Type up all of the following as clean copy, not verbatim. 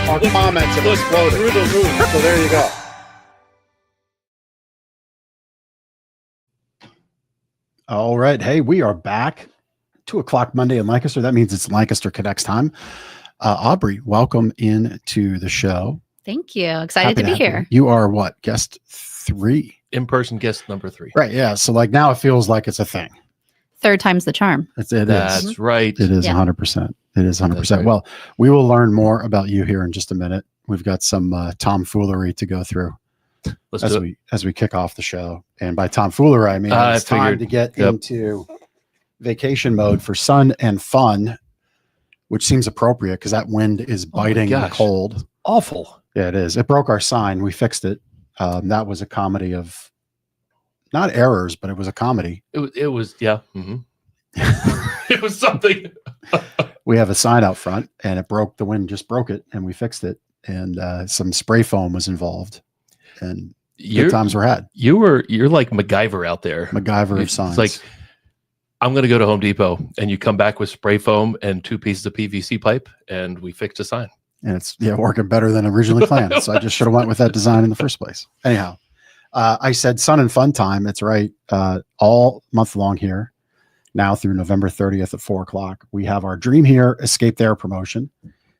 our comments have exploded through the roof. So there you go. All right. Hey, we are back. 2:00 Monday in Lancaster. That means it's Lancaster Connects time. Aubrey, welcome into the show. Thank you. Excited to be here. You are what? Guest 3? In-person guest number 3. Right. Yeah. So like now it feels like it's a thing. Third time's the charm. That's right. It is 100%. It is 100%. Right. Well, we will learn more about you here in just a minute. We've got some tomfoolery to go through as we kick off the show. And by tomfoolery, I mean it's time to get into vacation mode for sun and fun, which seems appropriate because that wind is biting and cold. Awful. Yeah, it is. It broke our sign. We fixed it. That was a comedy of not errors, but it was a comedy. It was, yeah. Mm-hmm. It was something. We have a sign out front and it broke. The wind just broke it and we fixed it. And some spray foam was involved. And good times were had. You're like MacGyver out there. MacGyver of signs. It's like, I'm going to go to Home Depot and you come back with spray foam and 2 pieces of PVC pipe and we fixed a sign. And it's working better than originally planned. So I just should have went with that design in the first place. Anyhow, I said sun and fun time. That's right. All month long here now through November 30th at 4:00. We have our Dream Here, Escape There promotion.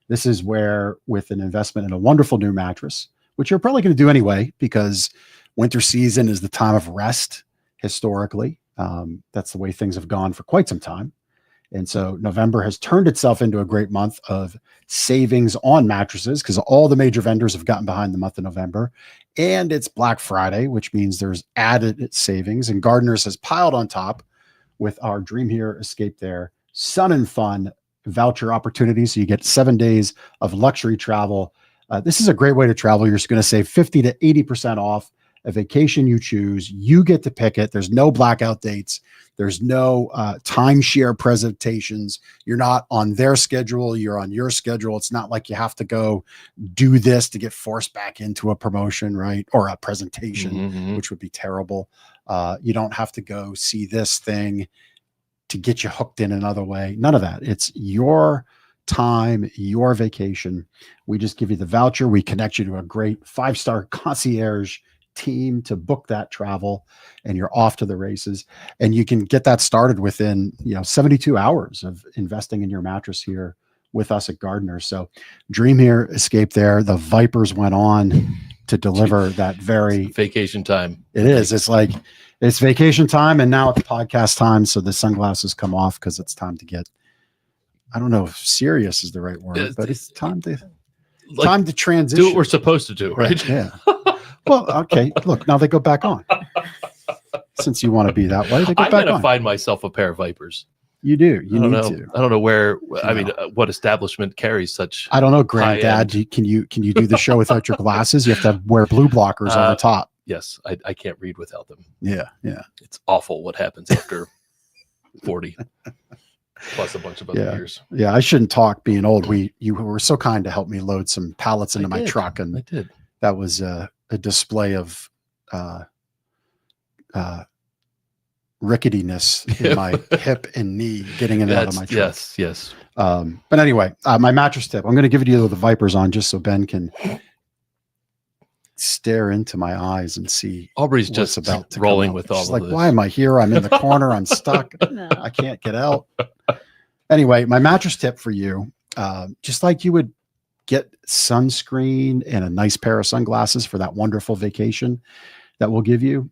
This is where with an investment in a wonderful new mattress, which you're probably going to do anyway, because winter season is the time of rest historically. That's the way things have gone for quite some time. And so November has turned itself into a great month of savings on mattresses because all the major vendors have gotten behind the month of November. And it's Black Friday, which means there's added savings. And Gardeners has piled on top with our Dream Here, Escape There, Sun and Fun voucher opportunity. So you get 7 days of luxury travel. This is a great way to travel. You're just going to save 50 to 80% off a vacation you choose. You get to pick it. There's no blackout dates. There's no timeshare presentations. You're not on their schedule. You're on your schedule. It's not like you have to go do this to get forced back into a promotion, right? Or a presentation, which would be terrible. You don't have to go see this thing to get you hooked in another way. None of that. It's your time, your vacation. We just give you the voucher. We connect you to a great 5-star concierge team to book that travel, and you're off to the races. And you can get that started within 72 hours of investing in your mattress here with us at Gardeners. So Dream Here, Escape There. The Vipers went on to deliver that very vacation time. It is. It's like it's vacation time, and now it's podcast time. So the sunglasses come off because it's time to get. I don't know if serious is the right word, but it's time to transition. Do what we're supposed to do, right? Yeah. Well, okay. Look, now they go back on. Since you want to be that way, they go back on. I'm going to find myself a pair of Vipers. You do. You need to. I don't know where. I mean, what establishment carries such? I don't know, Granddad. Can you do the show without your glasses? You have to wear blue blockers on the top. Yes, I can't read without them. Yeah. It's awful what happens after 40. Plus a bunch of other years. Yeah, I shouldn't talk being old. You were so kind to help me load some pallets into my truck, and I did. That was a display of ricketiness in my hip and knee getting in and out of my truck. Yes. But anyway, my mattress tip. I'm going to give you the Vipers on just so Ben can stare into my eyes and see. Aubrey's just about to rolling with all of this. Why am I here? I'm in the corner. I'm stuck. No. I can't get out. Anyway, my mattress tip for you, just like you would get sunscreen and a nice pair of sunglasses for that wonderful vacation that we'll give you.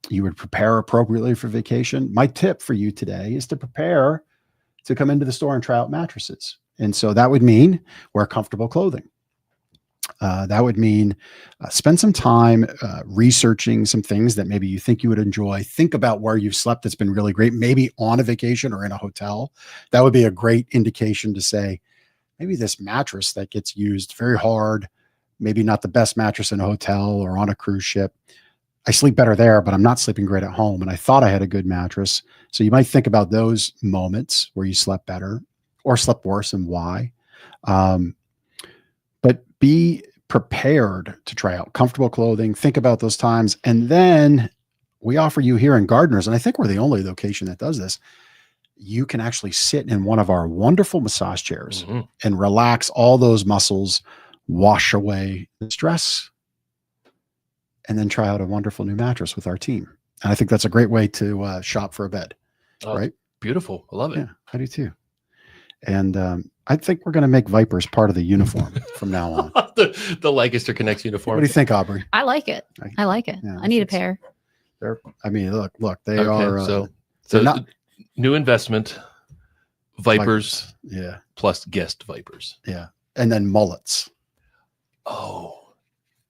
You would prepare appropriately for vacation. My tip for you today is to prepare to come into the store and try out mattresses. And so that would mean wear comfortable clothing. That would mean spend some time researching some things that maybe you think you would enjoy. Think about where you've slept that's been really great, maybe on a vacation or in a hotel. That would be a great indication to say, maybe this mattress that gets used very hard, maybe not the best mattress in a hotel or on a cruise ship. I sleep better there, but I'm not sleeping great at home. And I thought I had a good mattress. So you might think about those moments where you slept better or slept worse and why. But be prepared to try out comfortable clothing. Think about those times. And then we offer you here in Gardeners, and I think we're the only location that does this. you can actually sit in one of our wonderful massage chairs Mhm. and relax all those muscles, wash away the stress, and then try out a wonderful new mattress with our team. And I think that's a great way to shop for a bed, Oh, right? Beautiful. I love it. Yeah, I do too. And I think we're going to make Vipers part of the uniform from now on. the Lancaster Connects uniform. What do you think, Aubrey? I like it. I like it. Yeah, I need a it's- pair. I mean, look, they Okay, are. so they're not new investment, Vipers Yeah, plus guest Vipers. yeah, and then mullets. Oh,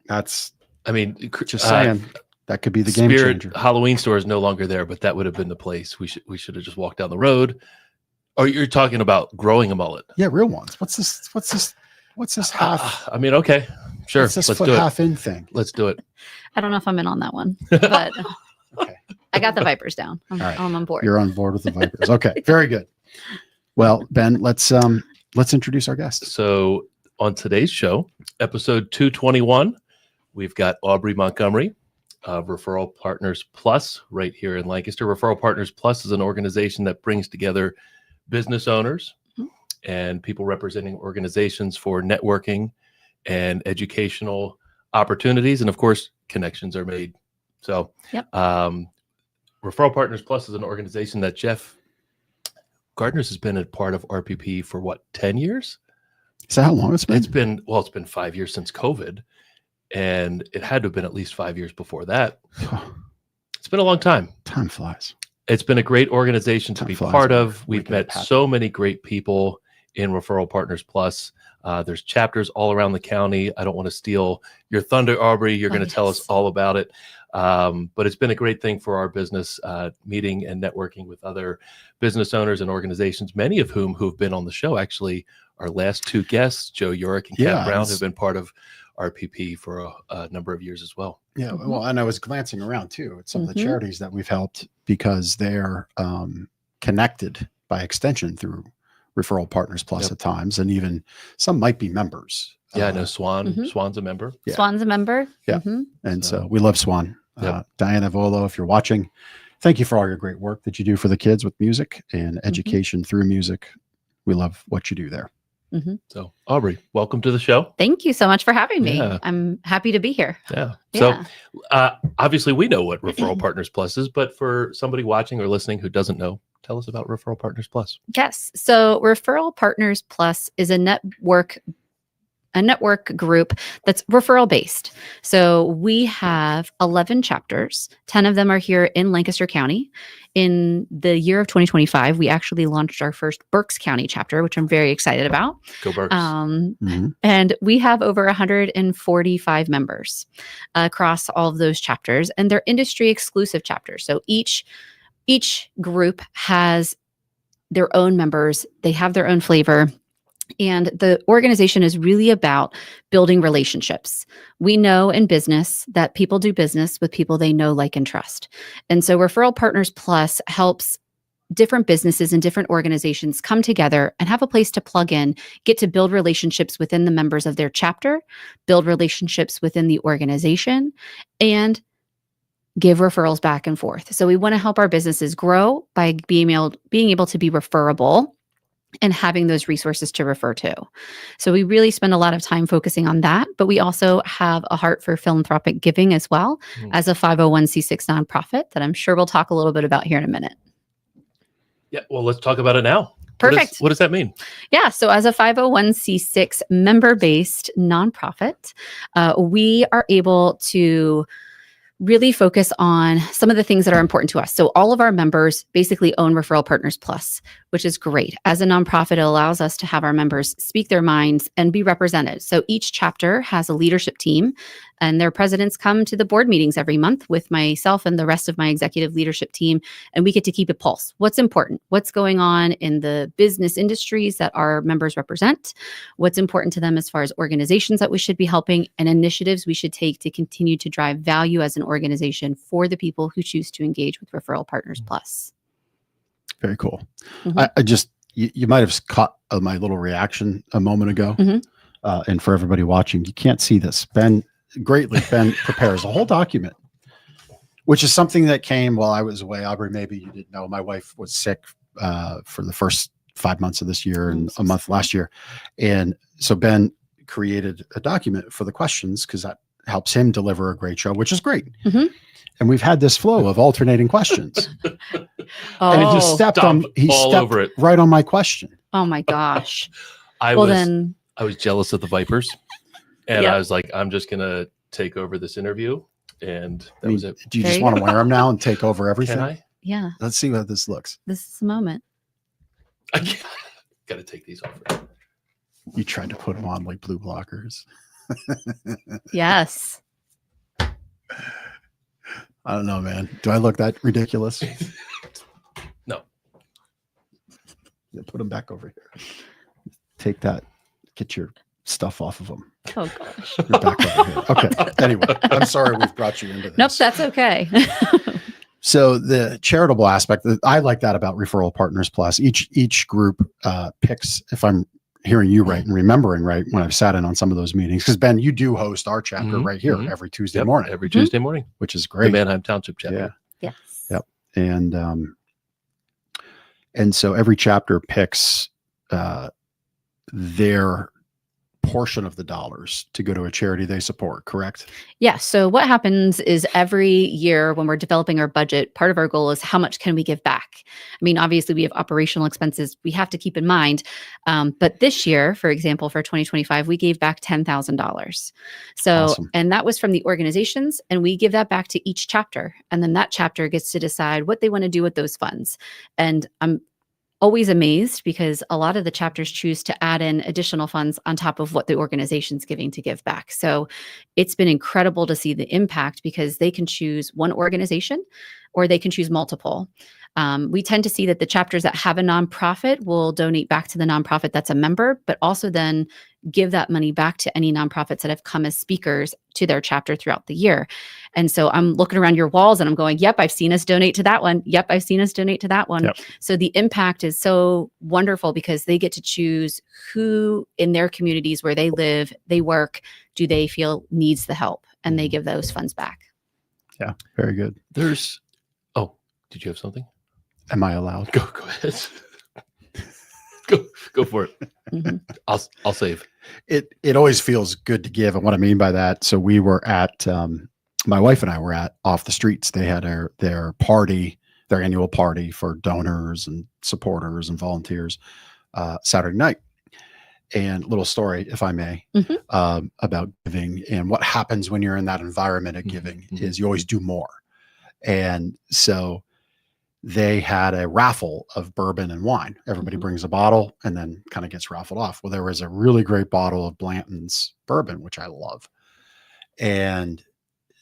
That's I mean, just saying that could be the game Spirit changer. Halloween store is no longer there, but that would have been the place. We should have just walked down the road. Or you're talking about growing a mullet? Yeah, real ones. What's this half? I mean, okay, sure. What's this Let's foot do it. half in thing? Let's do it. I don't know if I'm in on that one, but Okay, I got the Vipers down. I'm, All right. I'm on board. you're on board with the Vipers. Okay, very good. Well, Ben, let's introduce our guests. So on today's show, episode 221, we've got Aubrey Montgomery of Referral Partners Plus right here in Lancaster. Referral Partners Plus is an organization that brings together business owners and people representing organizations for networking and educational opportunities. And of course, connections are made. So Yep. Referral Partners Plus is an organization that Jeff Gardner's has been a part of RPP for what, 10 years? Is that how long it's been? It's been 5 years since COVID, and it had to have been at least 5 years before that. It's been a long time. Time flies. It's been a great organization to Time be flies part when of. we We've get met happy. so many great people in Referral Partners Plus. There's chapters all around the county. I don't want to steal your thunder, Aubrey. You're going to tell us yes. all about it. But it's been a great thing for our business, meeting and networking with other business owners and organizations, many of whom who've been on the show. Actually, our last two guests, Joe Yorick and Kat Yeah, Brown, it's- have been part of RPP for a number of years as well. Yeah, Mhm. well, and I was glancing around too at some of the Mhm. charities that we've helped because they're connected by extension through Referral Partners Plus Yep. at times, and even some might be members. Yeah, I know Swan. Mhm. Swan's a member. Yeah. Swan's a member. Yeah. Mhm. And So- so we love Swan. Yep. Diana Volo, if you're watching, thank you for all your great work that you do for the kids with music and education through music. We love what you do there. So Aubrey, welcome to the show. Thank you so much for having me. Yeah. I'm happy to be here. Yeah. Yeah. So obviously we know what Referral Partners Plus is, but for somebody watching or listening who doesn't know, tell us about Referral Partners Plus. Yes. So Referral Partners Plus is a network group that's referral based. So we have 11 chapters. 10 of them are here in Lancaster County. In the year of 2025, we actually launched our first Berks County chapter, which I'm very excited about. Go Berks. Mhm. And we have over 145 members across all of those chapters, and they're industry exclusive chapters. So each group has their own members. They have their own flavor. And the organization is really about building relationships. We know in business that people do business with people they know, like, and trust. And so Referral Partners Plus helps different businesses and different organizations come together and have a place to plug in, get to build relationships within the members of their chapter, build relationships within the organization, and give referrals back and forth. So we want to help our businesses grow by being able to be referable and having those resources to refer to. So we really spend a lot of time focusing on that, but we also have a heart for philanthropic giving as well as a 501c6 nonprofit that I'm sure we'll talk a little bit about here in a minute. Yeah. Well, let's talk about it now. Perfect. What does that mean? Yeah. So as a 501c6 member-based nonprofit, we are able to really focus on some of the things that are important to us. So all of our members basically own Referral Partners Plus, which is great. As a nonprofit, it allows us to have our members speak their minds and be represented. So each chapter has a leadership team, and their presidents come to the board meetings every month with myself and the rest of my executive leadership team, and we get to keep a pulse. What's important? What's going on in the business industries that our members represent? What's important to them as far as organizations that we should be helping and initiatives we should take to continue to drive value as an organization for the people who choose to engage with Referral Partners Plus. Very cool. Mhm. I just, you might have caught my little reaction a moment ago. Mhm. And for everybody watching, you can't see this. Ben prepares a whole document, which is something that came while I was away. Aubrey, maybe you didn't know, my wife was sick for the first 5 months of this year and a month last year. And so Ben created a document for the questions because that helps him deliver a great show, which is great. Mhm. And we've had this flow of alternating questions. Oh, And he just stepped Stomp all stepped over it. right on my question. oh my gosh. I Well, was then, I was jealous of the Vipers, and Yep. I was like, I'm just gonna take over this interview, and that I mean, was it. do you There just you want to wear them now and take over everything? Can I? yeah, Let's see how this looks. this is the moment. I can't. Gotta take these off. You tried to put them on like blue blockers. Yes. I don't know, man. Do I look that ridiculous? No. Yeah, put them back over here. Take that. Get your stuff off of them. Oh gosh. You're back over here. Okay. Anyway, I'm sorry we've brought you into this. Nope, that's okay. So the charitable aspect, I like that about Referral Partners Plus. Each group picks, if I'm hearing you right and remembering right, when I've sat in on some of those meetings, because Ben, you do host our chapter Mhm, right here mhm. every Tuesday Yep, morning, every Tuesday morning. which is The great. Manheim Township chapter. Yeah. Yes. Yep. And so every chapter picks their portion of the dollars to go to a charity they support, correct? Yeah. So what happens is every year when we're developing our budget, part of our goal is how much can we give back? I mean, obviously we have operational expenses we have to keep in mind. But this year, for example, for 2025, we gave back $10,000. So, Awesome. and that was from the organizations, and we give that back to each chapter. And then that chapter gets to decide what they want to do with those funds. And I'm always amazed because a lot of the chapters choose to add in additional funds on top of what the organization's giving to give back. So it's been incredible to see the impact because they can choose one organization or they can choose multiple. We tend to see that the chapters that have a nonprofit will donate back to the nonprofit that's a member, but also then give that money back to any nonprofits that have come as speakers to their chapter throughout the year. And so I'm looking around your walls and I'm going, yep, I've seen us donate to that one. Yep, I've seen us donate to that one. Yep. So the impact is so wonderful because they get to choose who in their communities where they live, they work, do they feel needs the help, and they give those funds back. Yeah. Very good. Did you have something? Am I allowed? Go ahead. go for it. Mhm. I'll save. It always feels good to give. And what I mean by that, so we were at, my wife and I were at Off the Streets. They had their party, their annual party for donors and supporters and volunteers Saturday night. And little story, if I may, about giving and what happens when you're in that environment of giving is you always do more. And so they had a raffle of bourbon and wine. Everybody brings a bottle and then kind of gets raffled off. Well, there was a really great bottle of Blanton's bourbon, which I love. And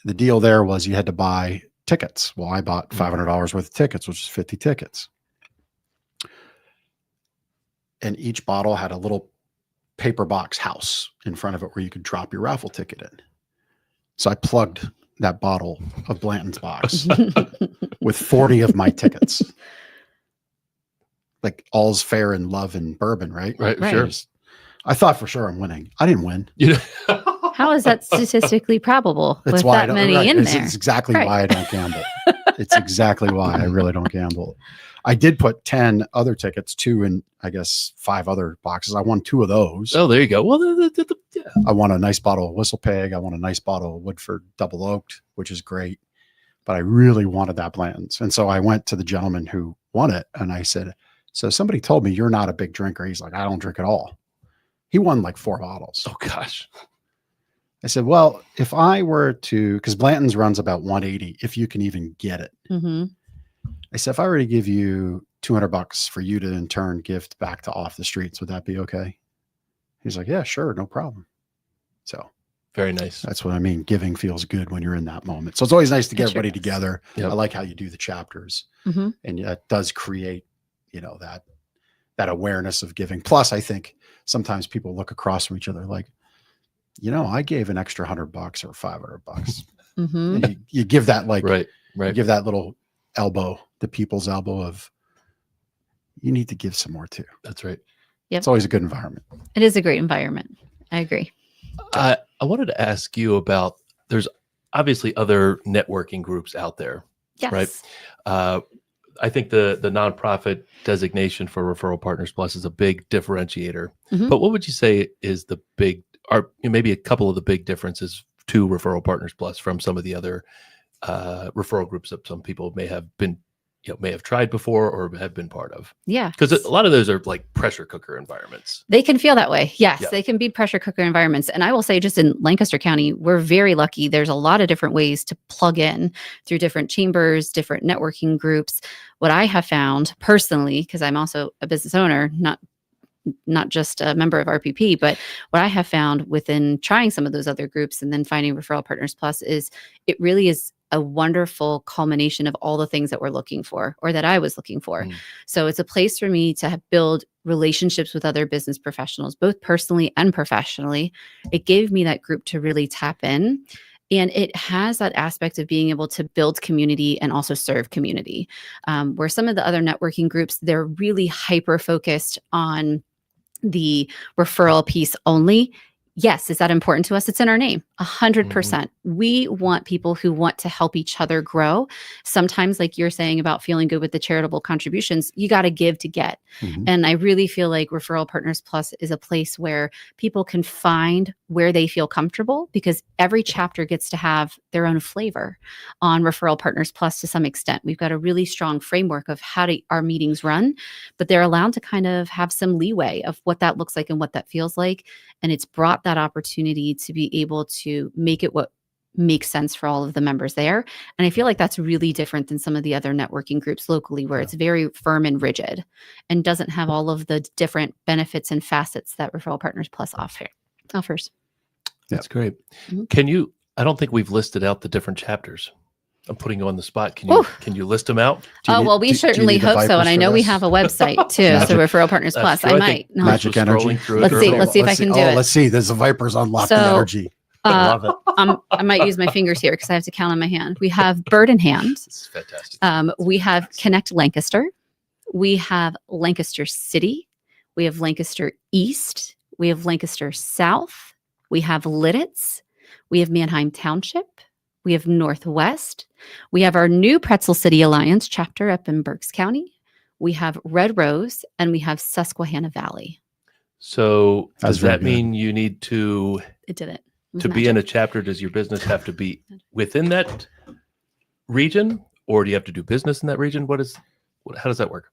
the deal there was you had to buy tickets. Well, I bought $500 worth of tickets, which is 50 tickets. And each bottle had a little paper box house in front of it where you could drop your raffle ticket in. So I plugged that bottle of Blanton's box with 40 of my tickets. Like all's fair in love and bourbon, right? Right. Right. Sure. I thought for sure I'm winning. I didn't win. How is that statistically probable That's with why I that don't, many right. in It's there? exactly Right. why I don't gamble. It's exactly why I really don't gamble. I did put 10 other tickets, 2 in, I guess, 5 other boxes. I won 2 of those. Oh, there you go. Well, yeah. I won a nice bottle of Whistle Pig. I won a nice bottle of Woodford Double Oaked, which is great. But I really wanted that Blanton's. And so I went to the gentleman who won it and I said, so somebody told me you're not a big drinker. He's like, I don't drink at all. He won like 4 bottles. Oh gosh. I said, well, if I were to, because Blanton's runs about 180, if you can even get it. Mm-hmm. I said, if I were to give you $200 for you to in turn gift back to Off the Streets, would that be okay? He's like, yeah, sure. No problem. So Very nice. that's what I mean. Giving feels good when you're in that moment. So it's always nice to get It sure everybody does. together. Yep. I like how you do the chapters Mm-hmm. and it does create, that awareness of giving. Plus, I think sometimes people look across from each other like, I gave an extra $100 or $500. Mm-hmm. And you give that Right. you give that little elbow, the people's elbow of you need to give some more too. That's right. Yep. It's always a good environment. It is a great environment. I agree. I wanted to ask you about, there's obviously other networking groups out there. Yes. Right. I think the nonprofit designation for Referral Partners Plus is a big differentiator. Mhm. But what would you say is the big, or maybe a couple of the big differences to Referral Partners Plus from some of the other referral groups that some people may have been, may have tried before or have been part of? Yeah. Because a lot of those are like pressure cooker environments. They can feel that way. Yes, Yeah. they can be pressure cooker environments. And I will say, just in Lancaster County, we're very lucky. There's a lot of different ways to plug in through different chambers, different networking groups. What I have found personally, because I'm also a business owner, not just a member of RPP, but what I have found within trying some of those other groups and then finding Referral Partners Plus is it really is a wonderful culmination of all the things that we're looking for, or that I was looking for. Mm. So it's a place for me to build relationships with other business professionals, both personally and professionally. It gave me that group to really tap in. And it has that aspect of being able to build community and also serve community. Where some of the other networking groups, they're really hyper focused on the referral piece only. Yes, is that important to us? It's in our name, 100%. We want people who want to help each other grow. Sometimes, like you're saying about feeling good with the charitable contributions, you got to give to get. Mhm. And I really feel like Referral Partners Plus is a place where people can find where they feel comfortable, because every chapter gets to have their own flavor on Referral Partners Plus to some extent. We've got a really strong framework of how our meetings run, but they're allowed to kind of have some leeway of what that looks like and what that feels like. And it's brought that opportunity to be able to make it what makes sense for all of the members there. And I feel like that's really different than some of the other networking groups locally, where it's very firm and rigid and doesn't have all of the different benefits and facets that Referral Partners Plus offers. That's great. Mhm. I don't think we've listed out the different chapters. I'm putting you on the spot. Ooh. Can you list them out? Oh, well, we certainly need the hope so. Vipers And I for know we this? have a website too. So Magic. Referral Partners That's Plus, true. I I might. think No. Bruce was Magic energy. scrolling through it Let's see. earlier. Let's see if I can do it. Let's see. There's the Vipers unlocking So, energy. I love it. I might use my fingers here because I have to count on my hand. We have Bird in Hand. This is fantastic. We have Connect Lancaster. We have Lancaster City. We have Lancaster East. We have Lancaster South. We have Lidditz. We have Manheim Township. We have Northwest. We have our new Pretzel City Alliance chapter up in Berks County. We have Red Rose, and we have Susquehanna Valley. So That's does that very good. mean you need to It did it. It was be in a magic. chapter? Does your business have to be within that region, or do you have to do business in that region? How does that work?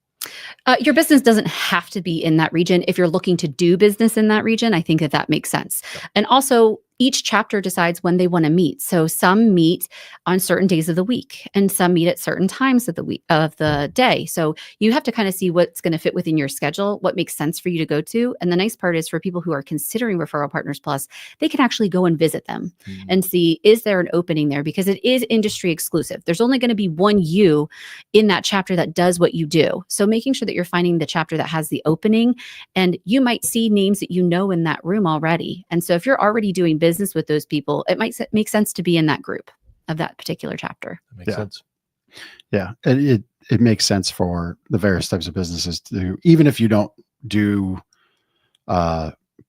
Your business doesn't have to be in that region. If you're looking to do business in that region, I think that makes sense. And also, each chapter decides when they want to meet. So some meet on certain days of the week, and some meet at certain times of the day. So you have to kind of see what's going to fit within your schedule, what makes sense for you to go to. And the nice part is, for people who are considering Referral Partners Plus, they can actually go and visit them and see, is there an opening there? Because it is industry exclusive. There's only going to be one you in that chapter that does what you do. So making sure that you're finding the chapter that has the opening, and you might see names that you know in that room already. And so if you're already doing business with those people, it might make sense to be in that group of that particular chapter. That makes Yeah. sense. Yeah, it makes sense for the various types of businesses to, even if you don't do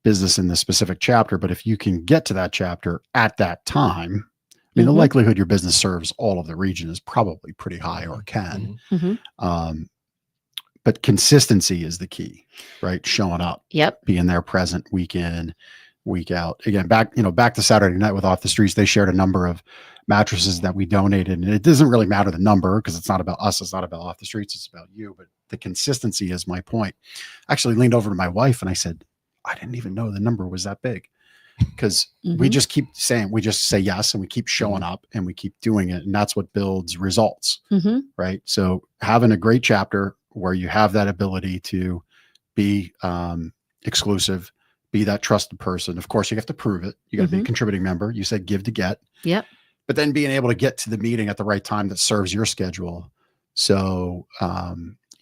business in the specific chapter, but if you can get to that chapter at that time, I mean, the Mhm. likelihood your business serves all of the region is probably pretty high, or can. Mhm. But consistency is the key, right? Showing up, Yep. being there, present, week in, week out. Again, back to Saturday night with Off the Streets, they shared a number of mattresses that we donated, and it doesn't really matter the number, because it's not about us, it's not about Off the Streets, it's about you. But the consistency is my point. I actually leaned over to my wife and I said, I didn't even know the number was that big, because we Mhm. just keep saying, we just say yes, and we keep showing up, and we keep doing it, and that's what builds results. Mhm. Right. So having a great chapter where you have that ability to be exclusive, be that trusted person. Of course, you have to prove it. You got to be a Mhm. contributing member. You said give to get. Yep. But then being able to get to the meeting at the right time that serves your schedule, so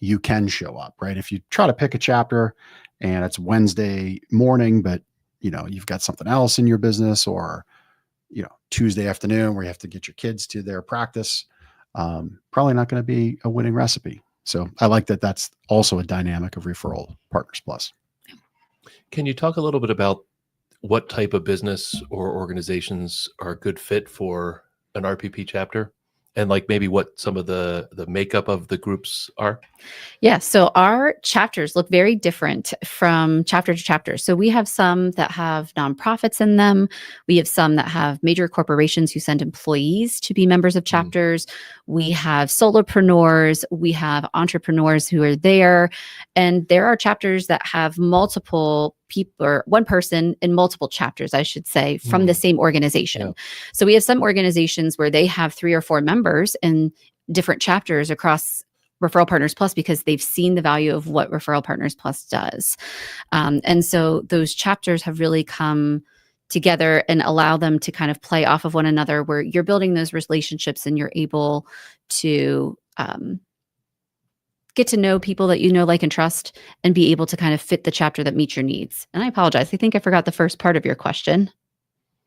you can show up. Right. If you try to pick a chapter and it's Wednesday morning, but you've got something else in your business, or Tuesday afternoon where you have to get your kids to their practice, probably not going to be a winning recipe. So I like that. That's also a dynamic of Referral Partners Plus. Can you talk a little bit about what type of business or organizations are a good fit for an RPP chapter? and like maybe what some of the makeup of the groups are? Yeah, so our chapters look very different from chapter to chapter. So we have some that have nonprofits in them. We have some that have major corporations who send employees to be members of chapters. We have solopreneurs. We have entrepreneurs who are there. And there are chapters that have multiple people, or one person in multiple chapters, I should say, from the same organization. Yeah. So we have some organizations where they have 3 or 4 members in different chapters across Referral Partners Plus because they've seen the value of what Referral Partners Plus does. And so those chapters have really come together and allow them to kind of play off of one another, where you're building those relationships and you're able to get to know people that you know, like, and trust, and be able to kind of fit the chapter that meets your needs. And I apologize. I think I forgot the first part of your question.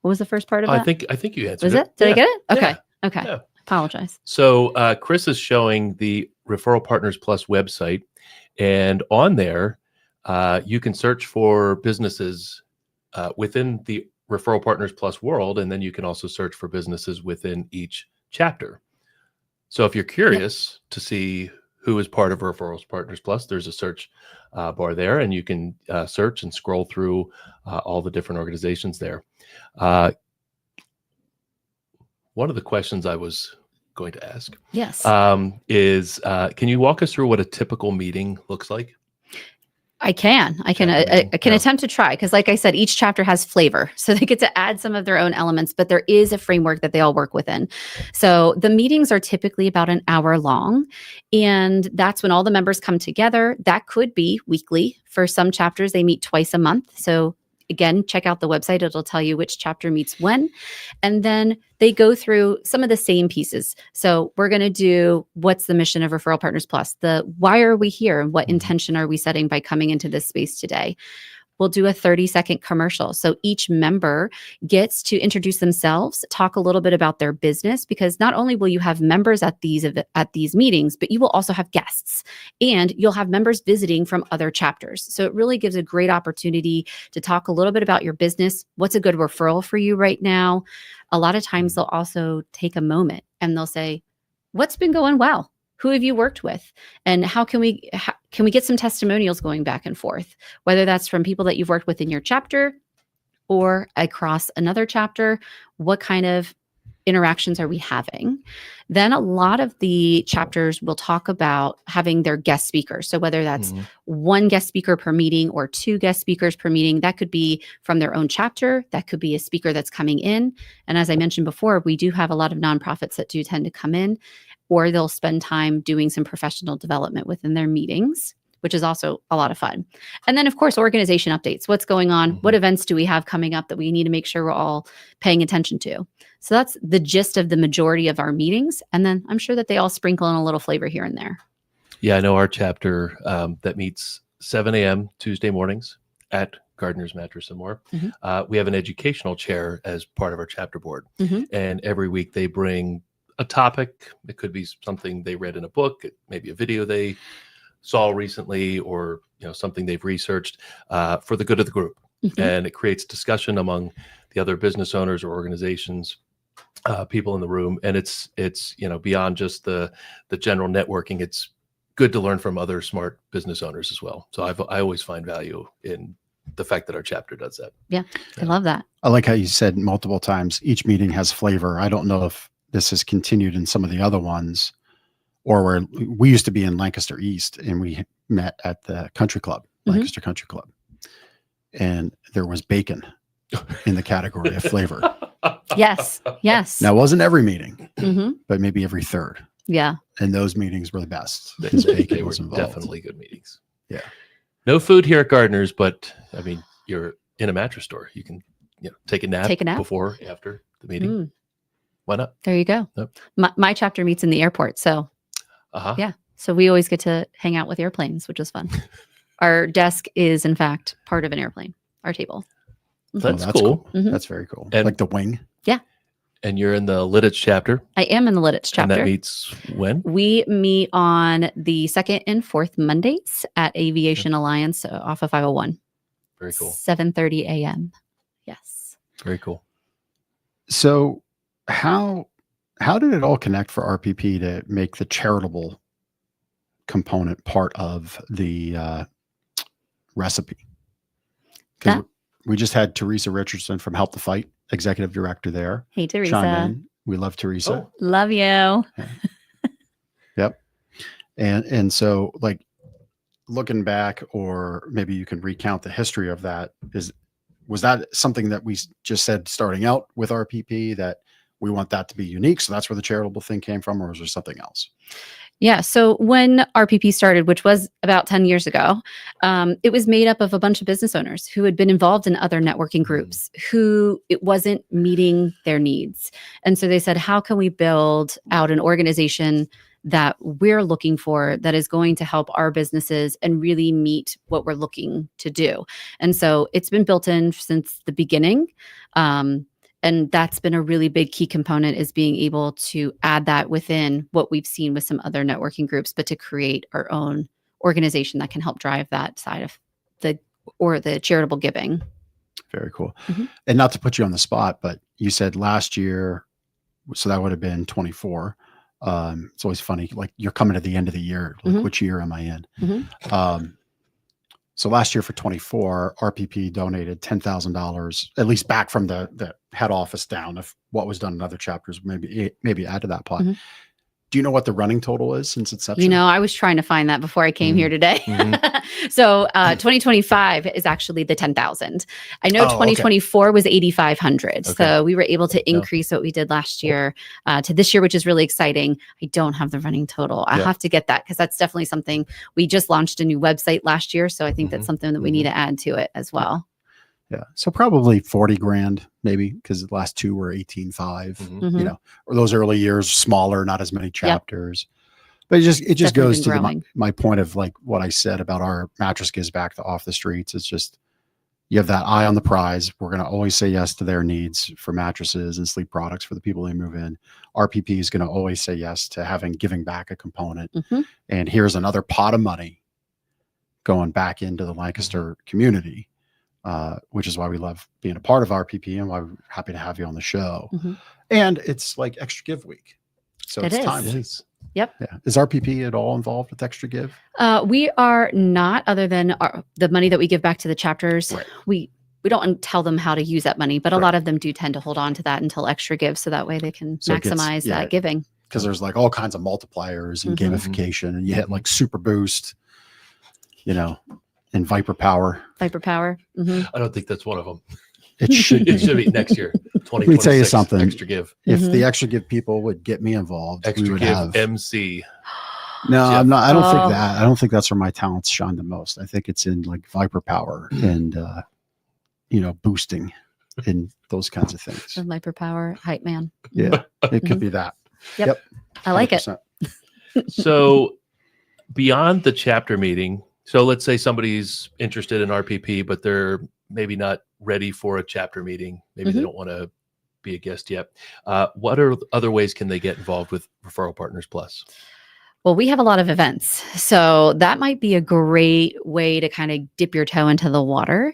What was the first part of that? I think you answered Was it. it? Did I Yeah. get it? Okay. Yeah. Okay. Yeah. Apologize. So Chris is showing the Referral Partners Plus website, and on there, you can search for businesses within the Referral Partners Plus world, and then you can also search for businesses within each chapter. So if you're curious to see who is part of Referral Partners Plus, there's a search bar there, and you can search and scroll through all the different organizations there. One of the questions I was going to ask Yes. is, can you walk us through what a typical meeting looks like? I can Chapter meeting, attempt to try, because like I said, each chapter has flavor, so they get to add some of their own elements, but there is a framework that they all work within. So the meetings are typically about an hour long, and that's when all the members come together. That could be weekly. For some chapters, they meet twice a month. So again, check out the website. It'll tell you which chapter meets when. And then they go through some of the same pieces. So we're going to do, what's the mission of Referral Partners Plus? Why are we here? What intention are we setting by coming into this space today? We'll do a 30-second commercial. So each member gets to introduce themselves, talk a little bit about their business, because not only will you have members at these meetings, but you will also have guests, and you'll have members visiting from other chapters. So it really gives a great opportunity to talk a little bit about your business. What's a good referral for you right now? A lot of times they'll also take a moment and they'll say, what's been going well? Who have you worked with? And how can we get some testimonials going back and forth, whether that's from people that you've worked with in your chapter or across another chapter? What kind of interactions are we having? Then a lot of the chapters will talk about having their guest speakers. So whether that's one guest speaker per meeting or 2 guest speakers per meeting, that could be from their own chapter. That could be a speaker that's coming in. And as I mentioned before, we do have a lot of nonprofits that do tend to come in, or they'll spend time doing some professional development within their meetings, which is also a lot of fun. And then, of course, organization updates. What's going on? What events do we have coming up that we need to make sure we're all paying attention to? So that's the gist of the majority of our meetings. And then I'm sure that they all sprinkle in a little flavor here and there. Yeah, I know our chapter that meets 7 a.m. Tuesday mornings at Gardner's Mattress and More. We have an educational chair as part of our chapter board. And every week they bring a topic. It could be something they read in a book, maybe a video they saw recently, or something they've researched for the good of the group. And it creates discussion among the other business owners or organizations, people in the room. And it's beyond just the general networking. It's good to learn from other smart business owners as well. So I always find value in the fact that our chapter does that. Yeah, I love that. I like how you said multiple times, each meeting has flavor. I don't know if this has continued in some of the other ones, or where we used to be in Lancaster East, and we met at the country club, Lancaster Country Club. And there was bacon in the category of flavor. Yes. Now, it wasn't every meeting, but maybe every third. Yeah. And those meetings were the best. Because bacon They were was involved. definitely good meetings. Yeah. No food here at Gardner's, but I mean, you're in a mattress store. You can take a nap before, after the meeting. Why not? There you go. Yep. My chapter meets in the airport. So yeah. So we always get to hang out with airplanes, which is fun. Our desk is, in fact, part of an airplane, our table. That's cool. That's very cool. And like the wing. Yeah. And you're in the Lidditz chapter. I am in the Lidditz chapter. And that meets when? We meet on the 2nd and 4th Mondays at Aviation Alliance off of 501. Very cool. 7:30 a.m. Yes. Very cool. So how how did it all connect for RPP to make the charitable component part of the recipe? Because That- we just had Teresa Richardson from Help the Fight, executive director there. Hey, Chime Teresa. in. We love Teresa. Oh. Love you. Yep. And so, like, looking back, or maybe you can recount the history of that. Was that something that we just said starting out with RPP, that we want that to be unique, so that's where the charitable thing came from, or was there something else? Yeah. So when RPP started, which was about 10 years ago, it was made up of a bunch of business owners who had been involved in other networking groups who it wasn't meeting their needs. And so they said, how can we build out an organization that we're looking for that is going to help our businesses and really meet what we're looking to do? And so it's been built in since the beginning. And that's been a really big key component, is being able to add that within what we've seen with some other networking groups, but to create our own organization that can help drive that side of the charitable giving. Very cool. Mhm. And not to put you on the spot, but you said last year, so that would have been 24. It's always funny, like you're coming to the end of the year, like Mhm. which year am I in? Mhm. So last year for 24, RPP donated $10,000, at least back from the head office down. If what was done in other chapters, maybe add to that pot. Mhm. Do you know what the running total is since inception? I was trying to find that before I came here today. Mhm. So 2025 is actually the 10,000. I know Oh, okay. 2024 was 8,500. Okay. So we were able to Yeah. increase what we did last year to this year, which is really exciting. I don't have the running total. I Yeah. have to get that, because that's definitely something. We just launched a new website last year. So I think Mhm. that's something that we need to add to it as well. Yeah. So probably 40 grand, maybe, because the last two were 18.5. Mhm. Mhm. You know, or those early years, smaller, not as many chapters. But it just Definitely goes been to growing. my point of like what I said about our Mattress Gives Back to Off the Streets. It's just, you have that eye on the prize. We're going to always say yes to their needs for mattresses and sleep products for the people they move in. RPP is going to always say yes to giving back a component. Mhm. And here's another pot of money going back into the Lancaster community, which is why we love being a part of RPP and why we're happy to have you on the show. Mhm. And it's like Extra Give Week. So It it's is. timely. It is. Yep. Yeah. Is RPP at all involved with Extra Give? We are not, other than the money that we give back to the chapters. Right. We don't tell them how to use that money, but a Right. lot of them do tend to hold on to that until Extra Give, so that way they can So it gets- maximize yeah. that giving. Because there's like all kinds of multipliers and Mhm. gamification, and you hit like Super Boost, and Viper Power. Viper Power. Mhm. I don't think that's one of them. It should It should be. be next year, 2026. Let me tell you something. Extra Give. If Mhm. the Extra Give people would get me involved, we Extra would Give have. MC. No, Jeff. I'm not. I don't Oh. think that. I don't think that's where my talents shine the most. I think it's in like Viper Power and boosting and those kinds of things. The Viper Power hype man. Yeah, it could be that. Yep. I like it. 100%. So beyond the chapter meeting, so let's say somebody's interested in RPP, but they're maybe not ready for a chapter meeting. Maybe they Mhm. don't want to be a guest yet. What are other ways can they get involved with Referral Partners Plus? Well, we have a lot of events, so that might be a great way to kind of dip your toe into the water.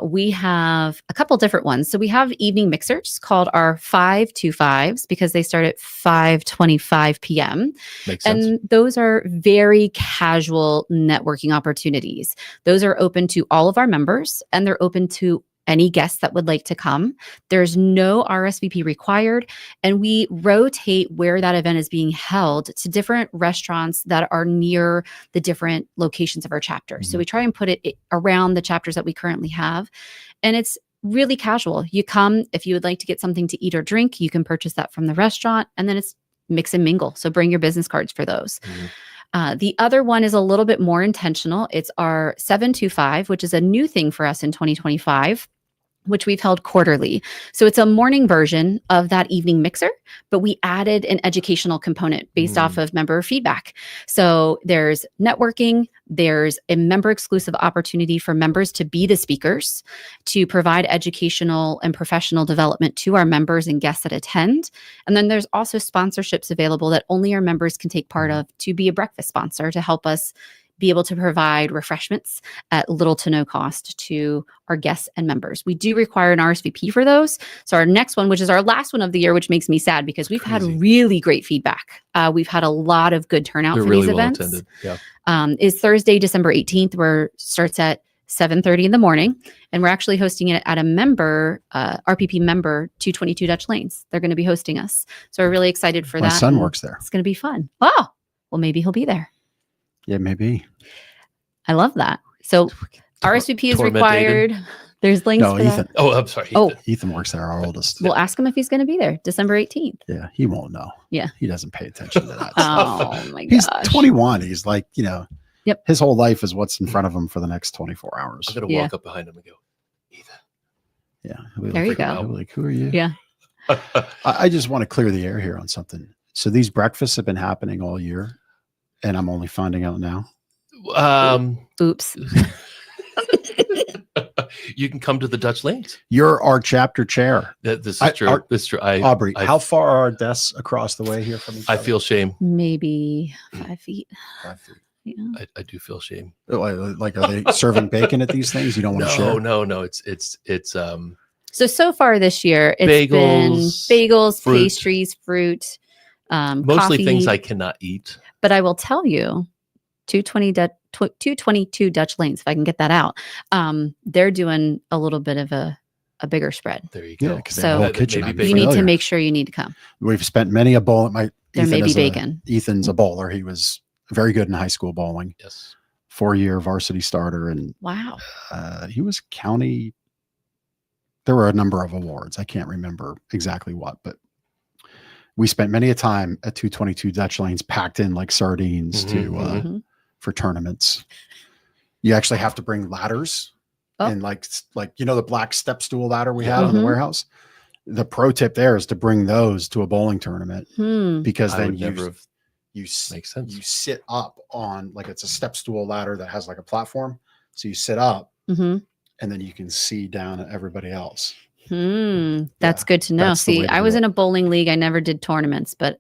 We have a couple different ones. So we have evening mixers called our 525s, because they start at 5:25 p.m. Makes sense. And those are very casual networking opportunities. Those are open to all of our members, and they're open to any guests that would like to come. There's no RSVP required, and we rotate where that event is being held to different restaurants that are near the different locations of our chapters. So we try and put it around the chapters that we currently have, and it's really casual. You come, if you would like to get something to eat or drink, you can purchase that from the restaurant, and then it's mix and mingle. So bring your business cards for those. The other one is a little bit more intentional. It's our 725, which is a new thing for us in 2025, which we've held quarterly. So it's a morning version of that evening mixer, but we added an educational component based off of member feedback. So there's networking, there's a member exclusive opportunity for members to be the speakers, to provide educational and professional development to our members and guests that attend. And then there's also sponsorships available that only our members can take part of, to be a breakfast sponsor to help us be able to provide refreshments at little to no cost to our guests and members. We do require an RSVP for those. So our next one, which is our last one of the year, which makes me sad because we've had really great feedback. We've had a lot of good turnout for these events. Well attended. Yeah. Is Thursday, December 18th, where it starts at 7:30 in the morning. And we're actually hosting it at a member, RPP member, 222 Dutch Lanes. They're going to be hosting us. So we're really excited for My that. son and works there. It's going to be fun. Oh, well, maybe he'll be there. Yeah, maybe. I love that. So RSVP is Torment required. Aiden. There's links No, for Ethan. that. Oh, I'm sorry. Oh. Ethan works there, our oldest. We'll ask him if he's going to be there December 18th. Yeah, he won't know. Yeah. He doesn't pay attention to that. Oh my He's gosh. 21. He's like, Yep. his whole life is what's in front of him for the next 24 hours. I'm going to walk up behind him and go, Ethan. Yeah. He'll be There you like, go. he'll be like, who are you? Yeah. I just want to clear the air here on something. So these breakfasts have been happening all year, and I'm only finding out now. Oops. You can come to the Dutch Lanes. You're our chapter chair. This is true. This is true. Aubrey, how far are our desks across the way here from each I other? feel shame. Maybe 5 feet. 5 feet. Yeah. I do feel shame. Like, are they serving bacon at these things? You don't want to share? No. It's So far this year, it's been bagels, fruit. pastries, fruit, mostly coffee. things I cannot eat. But I will tell you, 222 Dutch Lanes, if I can get that out, they're doing a little bit of a bigger spread. There you go. Yeah, because they have a whole That kitchen. may I'm be You need to familiar. make sure you need to come. We've spent many a bowl at my. There may Ethan be is bacon. Ethan's a bowler. He was very good in high school bowling. Yes. 4-year varsity starter, and Wow. he was county. There were a number of awards. I can't remember exactly what, but we spent many a time at 222 Dutch Lanes packed in like sardines Mhm. for tournaments. You actually have to bring ladders and like the black step stool ladder we have in the Mhm. warehouse. The pro tip there is to bring those to a bowling tournament Hmm. because I then would never have. you Makes sense. you sit up on like it's a step stool ladder that has like a platform. So you sit up Hmm. and then you can see down at everybody else. That's good to know. that's the way See, to I do was it. in a bowling league. I never did tournaments, but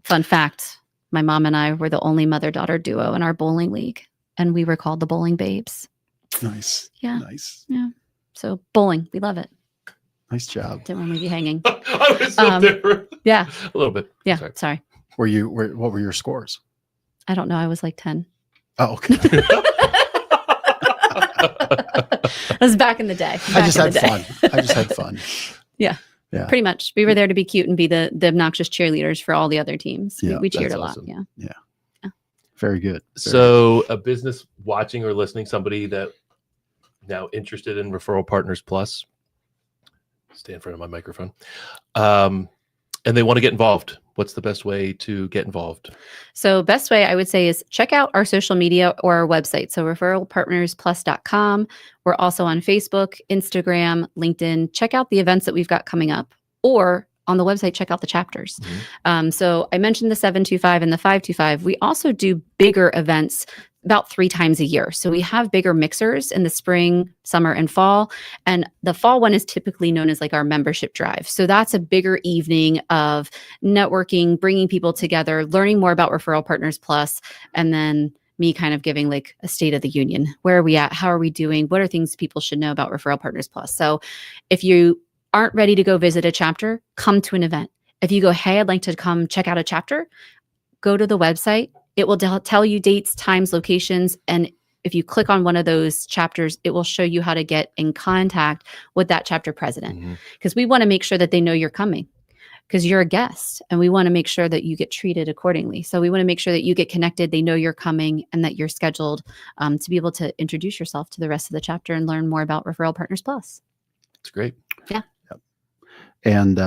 fun fact, my mom and I were the only mother-daughter duo in our bowling league, and we were called the Bowling Babes. Nice. Yeah. Nice. So bowling, we love it. Nice job. Didn't want to leave you hanging. I was up there. Yeah. A little bit. Yeah. Sorry. Sorry. What were your scores? I don't know. I was like 10. Oh, okay. That was back in the day. I just had fun. Yeah. Yeah. Pretty much. We were there to be cute and be the obnoxious cheerleaders for all the other teams. Yeah, we cheered that's a lot. awesome. Yeah. Very good. So a business watching or listening, somebody that now interested in Referral Partners Plus, stay in front of my microphone, and they want to get involved. What's the best way to get involved? So best way I would say is check out our social media or our website. So referralpartnersplus.com. We're also on Facebook, Instagram, LinkedIn. Check out the events that we've got coming up, or on the website, check out the chapters. So I mentioned the 725 and the 525. We also do bigger events about 3 times a year. So we have bigger mixers in the spring, summer, and fall. And the fall one is typically known as like our membership drive. So that's a bigger evening of networking, bringing people together, learning more about Referral Partners Plus, and then me kind of giving like a state of the union. Where are we at? How are we doing? What are things people should know about Referral Partners Plus? So if you aren't ready to go visit a chapter, come to an event. If you go, hey, I'd like to come check out a chapter, go to the website. It will tell you dates, times, locations. And if you click on one of those chapters, it will show you how to get in contact with that chapter president. Because we want to make sure that they know you're coming, because you're a guest and we want to make sure that you get treated accordingly. So we want to make sure that you get connected, they know you're coming, and that you're scheduled to be able to introduce yourself to the rest of the chapter and learn more about Referral Partners Plus. It's great. Yeah. And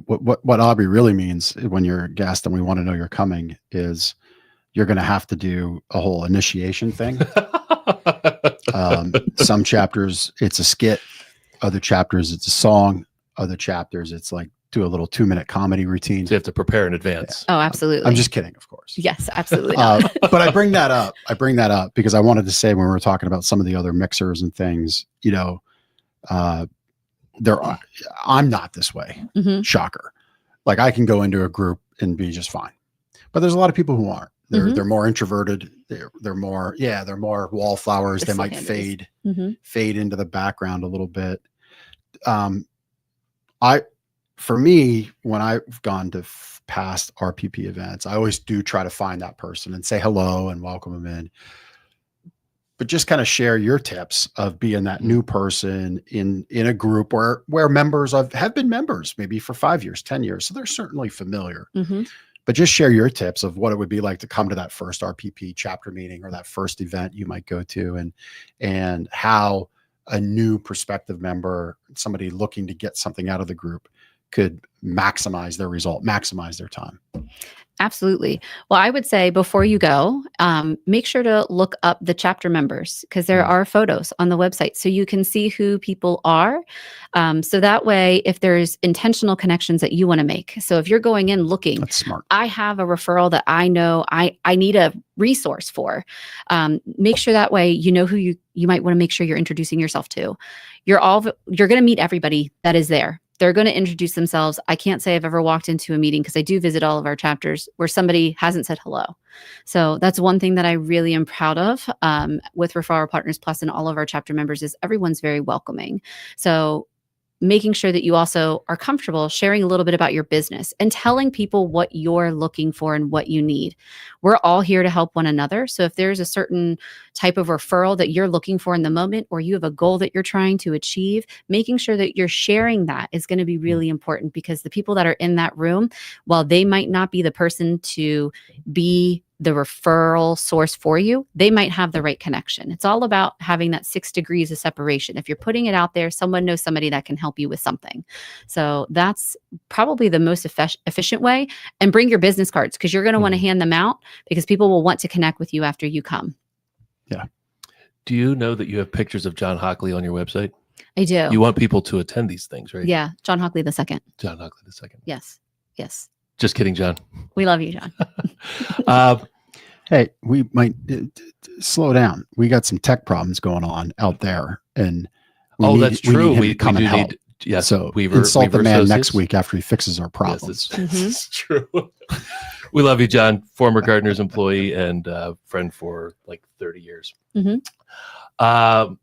what Aubrey really means when you're a guest and we want to know you're coming is you're going to have to do a whole initiation thing. Some chapters, it's a skit. Other chapters, it's a song. Other chapters, it's like do a little 2-minute comedy routine. So you have to prepare in advance. Oh, absolutely. I'm just kidding, of course. Yes, absolutely. Not. But I bring that up. Because I wanted to say when we were talking about some of the other mixers and things, I'm not this way. Mhm. Shocker. Like I can go into a group and be just fine. But there's a lot of people who aren't. Mhm. They're more introverted. They're more wallflowers. The They might slow-handed is- fade into the background a little bit. For me, when I've gone to past RPP events, I always do try to find that person and say hello and welcome them in. But just kind of share your tips of being that new person in a group where members have been members maybe for 5 years, 10 years. So they're certainly familiar. Mhm. But just share your tips of what it would be like to come to that first RPP chapter meeting or that first event you might go to, and how a new prospective member, somebody looking to get something out of the group, could maximize their result, maximize their time. Absolutely. Well, I would say before you go, make sure to look up the chapter members, because there are photos on the website so you can see who people are. So that way, if there's intentional connections that you want to make. So if you're going in looking, That's smart. I have a referral that I know I need a resource for. Make sure that way you know who you might want to make sure you're introducing yourself to. You're going to meet everybody that is there. They're going to introduce themselves. I can't say I've ever walked into a meeting, because I do visit all of our chapters, where somebody hasn't said hello. So that's one thing that I really am proud of with Referral Partners Plus and all of our chapter members, is everyone's very welcoming. So making sure that you also are comfortable sharing a little bit about your business and telling people what you're looking for and what you need. We're all here to help one another. So if there's a certain type of referral that you're looking for in the moment, or you have a goal that you're trying to achieve, making sure that you're sharing that is going to be really important, because the people that are in that room, while they might not be the person to be the referral source for you, they might have the right connection. It's all about having that 6 degrees of separation. If you're putting it out there, someone knows somebody that can help you with something. So that's probably the most efficient way. And bring your business cards, because you're going to want to hand them out, because people will want to connect with you after you come. Yeah. Do you know that you have pictures of John Hockley on your website? I do. You want people to attend these things, right? Yeah. John Hockley II. John Hockley II. Yes. Yes. Just kidding, John. We love you, John. Hey, we might slow down. We got some tech problems going on out there, and that's true. We come and help. Yes. So Weaver insult the man Associates. next week after he fixes our Yes, problems. it's true. We love you, John. Former Gardeners employee and friend for like 30 years. Mhm. Of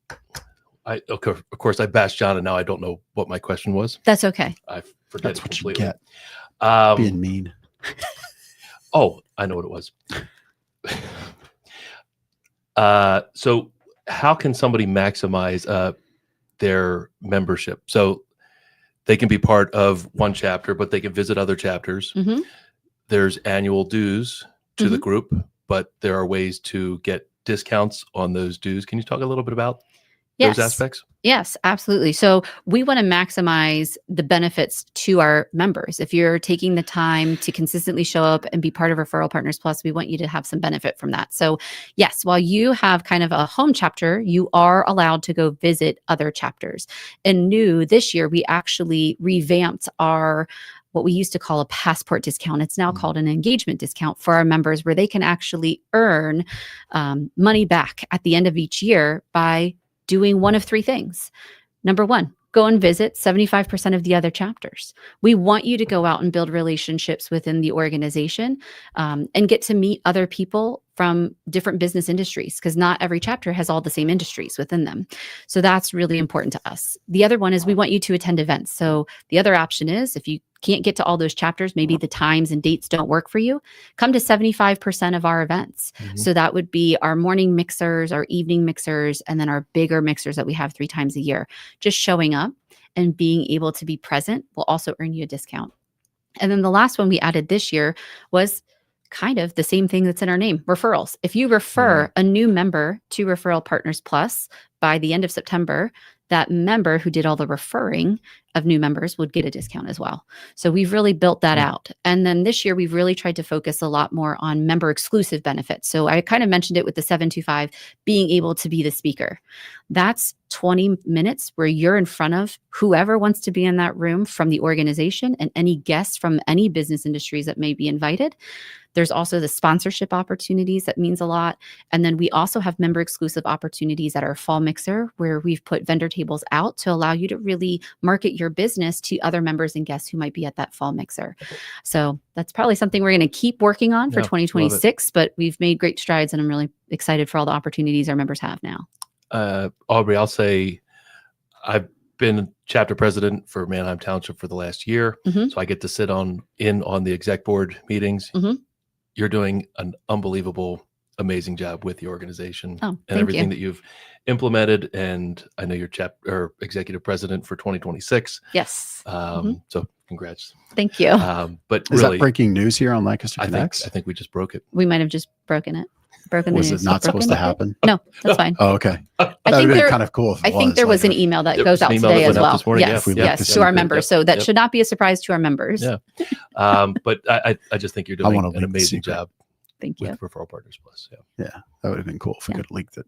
course, I bashed John, and now I don't know what my question was. That's okay. I forget That's it what completely. you get. Being mean. Oh, I know what it was. So how can somebody maximize their membership? So they can be part of one chapter, but they can visit other chapters. Mhm. There's annual dues to the group, but there are ways to get discounts on those dues. Can you talk a little bit about those aspects? Yes, absolutely. So we want to maximize the benefits to our members. If you're taking the time to consistently show up and be part of Referral Partners Plus, we want you to have some benefit from that. So yes, while you have kind of a home chapter, you are allowed to go visit other chapters. And new this year, we actually revamped our what we used to call a passport discount. It's now called an engagement discount for our members, where they can actually earn money back at the end of each year by doing one of 3 things. Number 1, go and visit 75% of the other chapters. We want you to go out and build relationships within the organization and get to meet other people from different business industries, because not every chapter has all the same industries within them. So that's really important to us. The other one is we want you to attend events. So the other option is, if you can't get to all those chapters, maybe the times and dates don't work for you, come to 75% of our events. So that would be our morning mixers, our evening mixers, and then our bigger mixers that we have 3 times a year. Just showing up and being able to be present will also earn you a discount. And then the last one we added this year was kind of the same thing that's in our name, referrals. If you refer a new member to Referral Partners Plus by the end of September, that member who did all the referring of new members would get a discount as well. So we've really built that out. And then this year, we've really tried to focus a lot more on member exclusive benefits. So I kind of mentioned it with the 725, being able to be the speaker. That's 20 minutes where you're in front of whoever wants to be in that room from the organization, and any guests from any business industries that may be invited. There's also the sponsorship opportunities. That means a lot. And then we also have member exclusive opportunities at our fall mixer, where we've put vendor tables out to allow you to really market your your business to other members and guests who might be at that fall mixer. So that's probably something we're going to keep working on for Yeah, love it. 2026, but we've made great strides and I'm really excited for all the opportunities our members have now. Aubrey, I'll say I've been chapter president for Manheim Township for the last year. Mhm. So I get to sit on the exec board meetings. Mhm. You're doing an unbelievable, amazing job with the organization Oh, and thank everything you. that you've implemented. And I know you're executive president for 2026. Yes. So congrats. Thank you. But Is really, that breaking news here on Lancaster I Connects? think we just broke it. We might have just broken the Was news. it not supposed to happen? No, that's fine. Oh, okay. That would think have been there- kind of cool if it I think there was an email that There goes was an out email that today as went out well. this morning, yeah. Yes, Yeah. yes, Yeah. to our members. Yep. So that Yep. should not be a surprise to our members. Yeah. But I just think you're I doing wanna an leak the amazing secret. job Thank you. with Referral Partners Plus. Yeah. Yeah, that would have been cool if we Yeah. could have leaked it.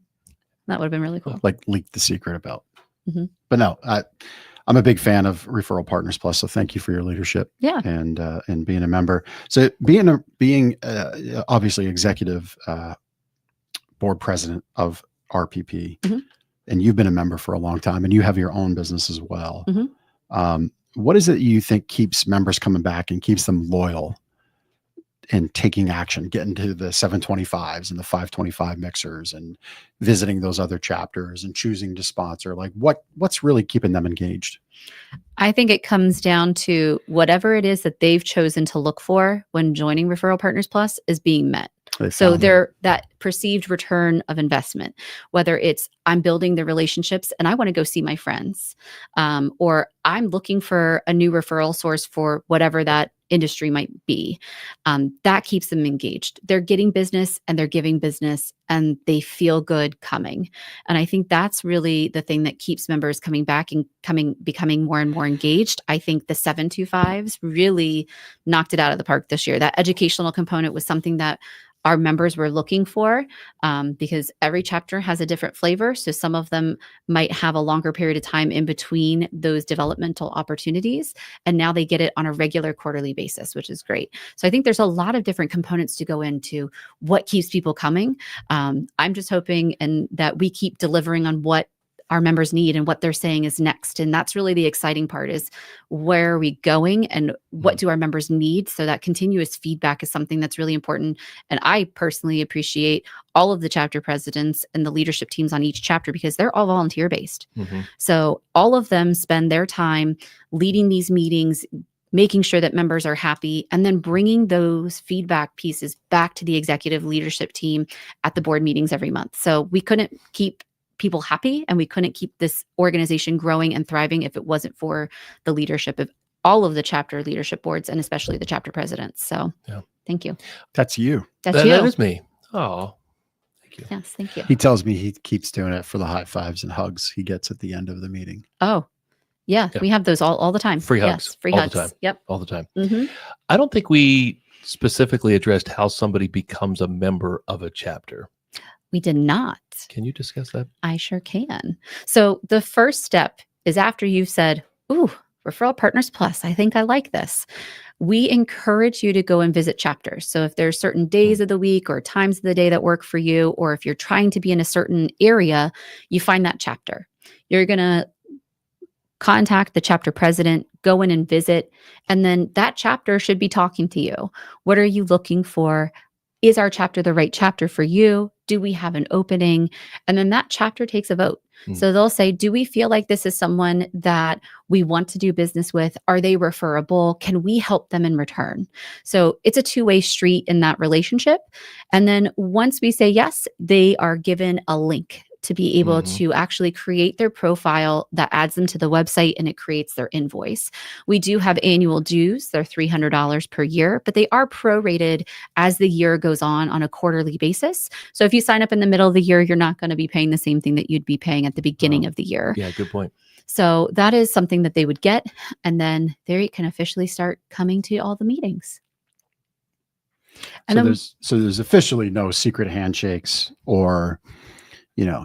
That would have been really cool. Like leaked the secret about. Mhm. But no, I'm a big fan of Referral Partners Plus. So thank you for your leadership. Yeah. And being a member. So being obviously executive board president of RPP, Mhm. and you've been a member for a long time, and you have your own business as well. Mhm. What is it you think keeps members coming back and keeps them loyal and taking action, getting to the 725s and the 525 mixers and visiting those other chapters and choosing to sponsor? Like what's really keeping them engaged? I think it comes down to whatever it is that they've chosen to look for when joining Referral Partners Plus is being met. They So found they're that perceived return of investment, whether it's I'm building the relationships and I want to go see my friends, or I'm looking for a new referral source for whatever that industry might be. That keeps them engaged. They're getting business and they're giving business and they feel good coming. And I think that's really the thing that keeps members coming back and becoming more and more engaged. I think the 725s really knocked it out of the park this year. That educational component was something that our members were looking for, because every chapter has a different flavor. So some of them might have a longer period of time in between those developmental opportunities. And now they get it on a regular quarterly basis, which is great. So I think there's a lot of different components to go into what keeps people coming. I'm just hoping that we keep delivering on what our members need and what they're saying is next. And that's really the exciting part, is where are we going and what do our members need? So that continuous feedback is something that's really important. And I personally appreciate all of the chapter presidents and the leadership teams on each chapter because they're all volunteer based. Mhm. So all of them spend their time leading these meetings, making sure that members are happy, and then bringing those feedback pieces back to the executive leadership team at the board meetings every month. So we couldn't keep people happy and we couldn't keep this organization growing and thriving if it wasn't for the leadership of all of the chapter leadership boards and especially the chapter presidents. So Yeah. Thank you. That's you. That's you. That is me. Oh, thank you. Yes, thank you. He tells me he keeps doing it for the high fives and hugs he gets at the end of the meeting. Oh, yeah, Yeah. we have those all the time. Free hugs Yes, free all the hugs. time. Yep. All the time. hmm I don't think we specifically addressed how somebody becomes a member of a chapter. We did not. Can you discuss that? I sure can. So the first step is after you've said, ooh, Referral Partners Plus, I think I like this. We encourage you to go and visit chapters. So if there's certain days of the week or times of the day that work for you, or if you're trying to be in a certain area, you find that chapter. You're going to contact the chapter president, go in and visit, and then that chapter should be talking to you. What are you looking for? Is our chapter the right chapter for you? Do we have an opening? And then that chapter takes a vote. So they'll say, do we feel like this is someone that we want to do business with? Are they referable? Can we help them in return? So it's a two-way street in that relationship. And then once we say yes, they are given a link to be able to actually create their profile that adds them to the website and it creates their invoice. We do have annual dues. They're $300 per year, but they are prorated as the year goes on a quarterly basis. So if you sign up in the middle of the year, you're not going to be paying the same thing that you'd be paying at the beginning of the year. Yeah, good point. So that is something that they would get. And then they can officially start coming to all the meetings. And There's officially no secret handshakes or,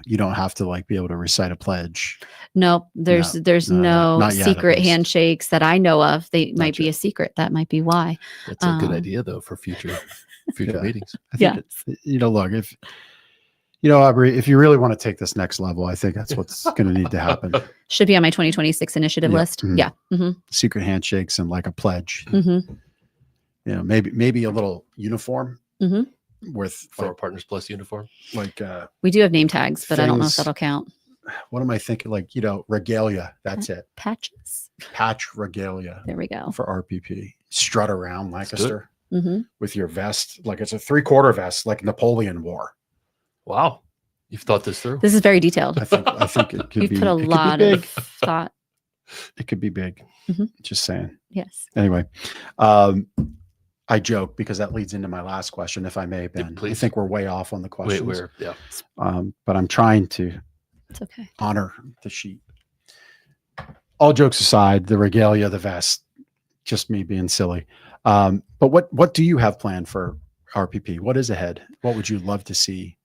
you don't have to be able to recite a pledge. no, there's no not yet, at secret least. handshakes that I know of. They might be Gotcha. a secret. That might be why. That's a good idea, though, for future Yeah. meetings. I think Yes. look, if Aubrey, if you really want to take this next level, I think that's what's going to need to happen. Should be on my 2026 initiative Yeah. list. Mhm. Yeah. Mm-hmm. Secret handshakes and like a pledge. Mm-hmm. Maybe a little uniform Mm-hmm. with For our Partners Plus uniform. We do have name tags, but I don't know if Things- that'll count. what am I thinking? Regalia. That's it. Patches. Patch regalia There we go. for RPP. Strut around Lancaster Mm-hmm. with your vest, like it's a 3/4 vest, like Napoleon wore. Wow. You've thought this through. This is very detailed. I think it could You've be. put a it could be lot big. of thought. It could be big. Mhm. Just saying. Yes. Anyway, I joke because that leads into my last question, if I may, Ben. I please. think we're way off on the questions. Yeah. But I'm trying to It's okay. honor the sheet. All jokes aside, the regalia, the vest, just me being silly. But what do you have planned for RPP? What is ahead? What would you love to see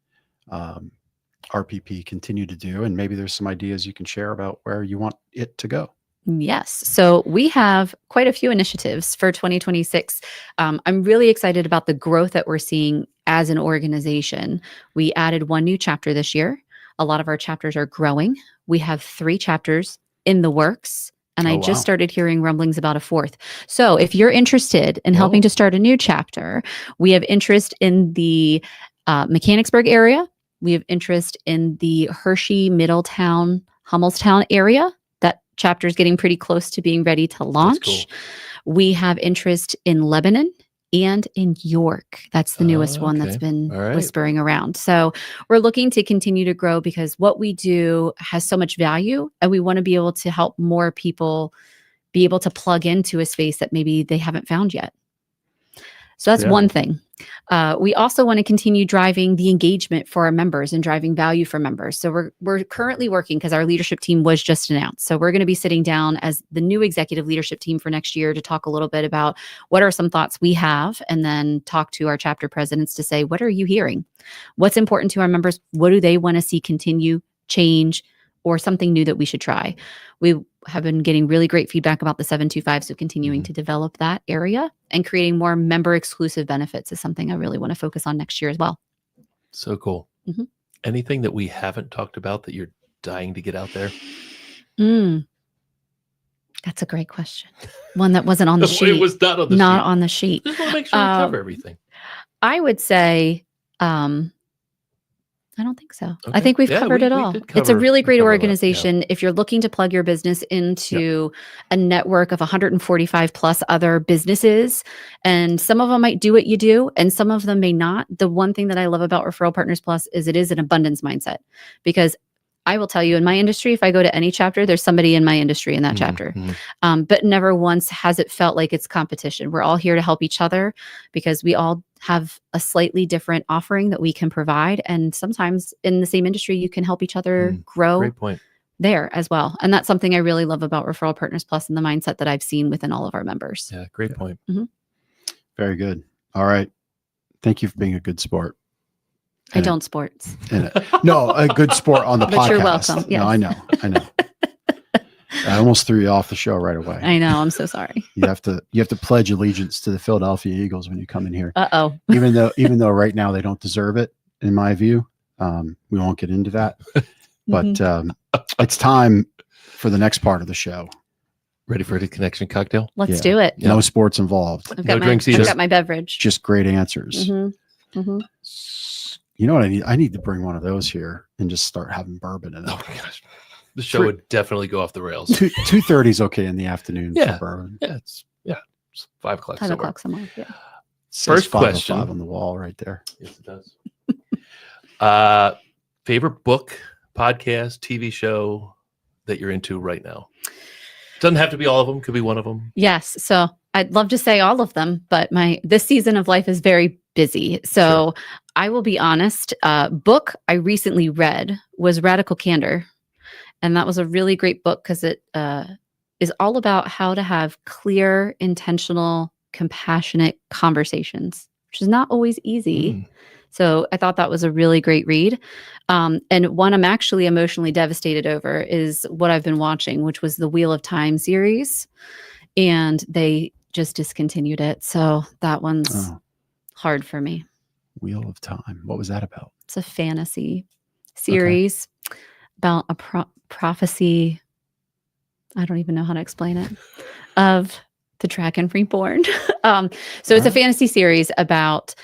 RPP continue to do? And maybe there's some ideas you can share about where you want it to go. Yes. So we have quite a few initiatives for 2026. I'm really excited about the growth that we're seeing as an organization. We added one new chapter this year. A lot of our chapters are growing. We have 3 chapters in the works. And Oh, I wow. just started hearing rumblings about a 4th. So if you're interested in helping to start a new chapter, we have interest in the Mechanicsburg area. We have interest in the Hershey, Middletown, Hummelstown area. That chapter is getting pretty close to being ready to launch. cool. We have interest in Lebanon and in York. That's the newest one that's okay. been All right. whispering around. So we're looking to continue to grow because what we do has so much value, and we want to be able to help more people be able to plug into a space that maybe they haven't found yet. So that's Yeah. one thing. We also want to continue driving the engagement for our members and driving value for members. So we're currently working because our leadership team was just announced. So we're going to be sitting down as the new executive leadership team for next year to talk a little bit about what are some thoughts we have, and then talk to our chapter presidents to say, what are you hearing? What's important to our members? What do they want to see continue, change, or something new that we should try? We have been getting really great feedback about the 725, so continuing to develop that area and creating more member exclusive benefits is something I really want to focus on next year as well. So cool. Mhm. Anything that we haven't talked about that you're dying to get out there? That's a great question. One that wasn't on the sheet. It was not on the Not sheet. on the sheet. Just want to make sure we cover everything. I would say, I don't think so. I Okay. think we've Yeah, covered we it all. did It's a cover- really we great covered a lot, yeah. organization. If you're looking to plug your business into a network of 145 plus other businesses, and some of them might do what you do and some of them may not. The one thing that I love about Referral Partners Plus is it is an abundance mindset, because I will tell you, in my industry, if I go to any chapter, there's somebody in my industry in that chapter. But never once has it felt like it's competition. We're all here to help each other because we all have a slightly different offering that we can provide. And sometimes in the same industry, you can help each other grow Great point. there as well. And that's something I really love about Referral Partners Plus and the mindset that I've seen within all of our members. Yeah, great point. Very good. All right. Thank you for being a good sport. I don't sports. No, a good sport on the But podcast. you're welcome. Yes. No, I know. I almost threw you off the show right away. I know. I'm so sorry. You have to pledge allegiance to the Philadelphia Eagles when you come in here. Uh-oh. Even though right now they don't deserve it, in my view. We won't get into that. But it's time for the next part of the show. Ready for the connection cocktail? Let's Yeah. do it. Yeah. No sports involved. I've No got, drinks I've either. got my beverage. Just great answers. You know what I need? I need to bring one of those here and just start having bourbon in it. Oh my gosh. The show would definitely go off the rails. 2:30 is okay in the afternoon Yeah. for bourbon. Yeah, it's 5 o'clock. 5 somewhere. o'clock somewhere. Yeah. Says First 5:05 question. on the wall right there. Yes, it does. Favorite book, podcast, TV show that you're into right now? Doesn't have to be all of them. Could be one of them. Yes. So I'd love to say all of them, but this season of life is very busy. So I will be honest. Book I recently read was Radical Candor. And that was a really great book because it is all about how to have clear, intentional, compassionate conversations, which is not always easy. So I thought that was a really great read. And one I'm actually emotionally devastated over is what I've been watching, which was the Wheel of Time series. And they just discontinued it. So that one's hard for me. Wheel of Time. What was that about? It's a fantasy series about a prophecy. I don't even know how to explain it. Of the Dragon Reborn. So it's a fantasy series about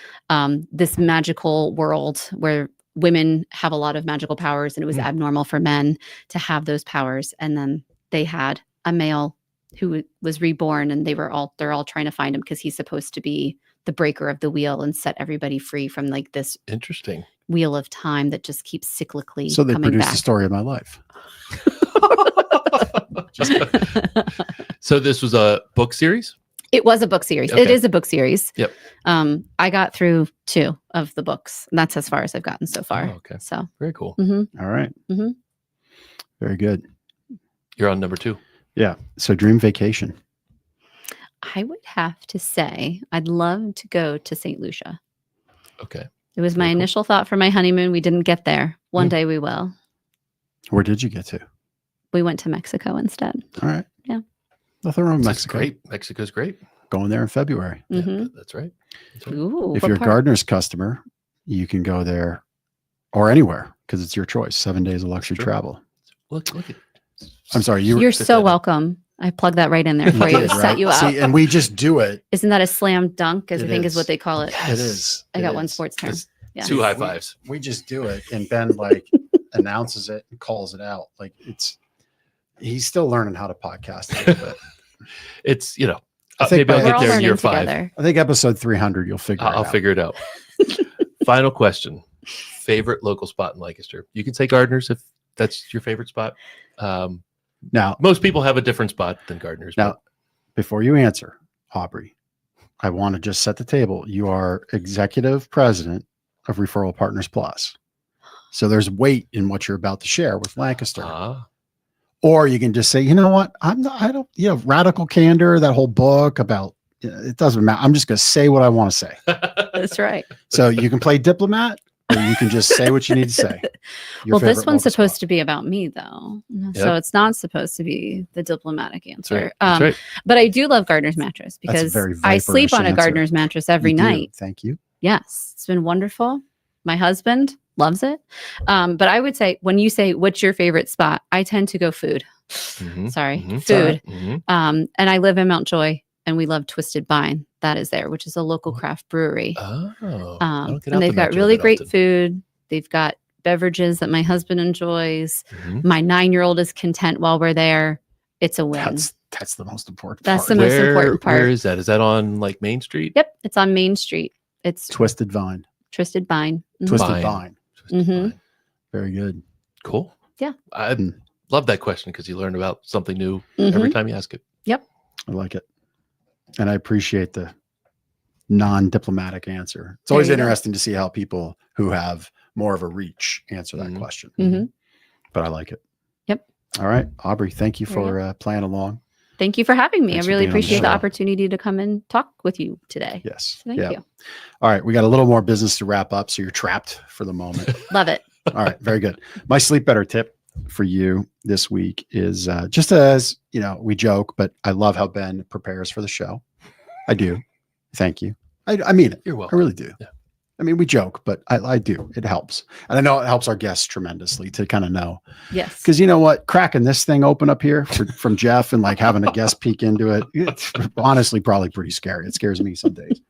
this magical world where women have a lot of magical powers, and it was abnormal for men to have those powers. And then they had a male who was reborn, and they're all trying to find him because he's supposed to be the breaker of the wheel and set everybody free from like this Interesting wheel of time that just keeps cyclically So they coming produced back. the story of my life. So this was a book series? It was a book series. Okay. It is a book series. Yep. I got through 2 of the books, and that's as far as I've gotten so far. Oh, okay. So Very cool. All right. Mhm. Very good. You're on number 2. Yeah. So dream vacation. I would have to say I'd love to go to St. Lucia. Okay. It was my Very cool. initial thought for my honeymoon. We didn't get there. One day we will. Where did you get to? We went to Mexico instead. All right. Yeah. Nothing wrong with That's Mexico. great. Mexico's great. Going there in February. Mhm. Yeah, that's right. That's right. Ooh, If what you're a part? Gardener's customer, you can go there or anywhere because it's your choice. 7 days of luxury True. travel. Look at. I'm sorry. You You're fit so that in. welcome. I plugged that right in there for you to did, set right? you up. See, and we just do it. Isn't that a slam dunk? As I It think is is. what they call it. Yes. It is. I It got one is. sports term. It's Yeah. 2 high fives. We just do it, and Ben like announces it and calls it out. Like he's still learning how to podcast a little bit. It's, I think maybe I'll by- We're get all there in learning year 5. together. I think episode 300, you'll figure it I'll out. figure it out. Final question. Favorite local spot in Lancaster? You can say Gardeners if that's your favorite spot. Now, Most people have a different spot than Gardeners. Now, before you answer, Aubrey, I want to just set the table. You are executive president of Referral Partners Plus. So there's weight in what you're about to share with Lancaster. Or you can just say, you know what? Radical candor, that whole book about, it doesn't matter. I'm just going to say what I want to say. That's right. So you can play diplomat or you can just say what you need to say. Well, this one's supposed to be about me, though. So Yep. it's not supposed to be the diplomatic answer. That's right. That's right. But I do love Gardener's mattress That's a because very I sleep viperish on a answer. Gardener's mattress every night. Thank you. Yes, it's been wonderful. My husband loves it. But I would say when you say, what's your favorite spot? I tend to go food. Mhm, Sorry, mhm. food. Mhm. And I live in Mount Joy, and we love Twisted Vine. That is there, which is a local craft brewery. Oh, I don't get out And they've to got Mount Joy really that great often. food. They've got beverages that my husband enjoys. Mhm. My 9-year-old is content while we're there. It's a win. That's the most important That's part. the most important part. Where is that? Is that on like Main Street? Yep, it's on Main Street. It's Twisted Vine. Twisted Vine. Mhm. Twisted Vine. Vine. Twisted Mhm. Vine. Very good. Cool. Yeah. I Mm. love that question because you learn about something new every Mhm. time you ask it. I like it. And I appreciate the non-diplomatic answer. It's always There you go. interesting to see how people who have more of a reach answer that Mhm. question. Mhm. But I like it. Yep. All right. Aubrey, thank you There you for playing along. Thank you for having me. Thanks I for really being on the appreciate the show. opportunity to come and talk with you today. Yes. Thank Yeah. you. All right. We got a little more business to wrap up. So you're trapped for the moment. Love it. All right. Very good. My sleep better tip for you this week is just as, we joke, but I love how Ben prepares for the show. I do. Thank you. I mean it. You're I welcome. really do. Yeah. I mean, we joke, but I do. It helps. And I know it helps our guests tremendously to kind of know. Yes. Because you know what? Cracking this thing open up here from Jeff and like having a guest peek into it, it's honestly probably pretty scary. It scares me some days.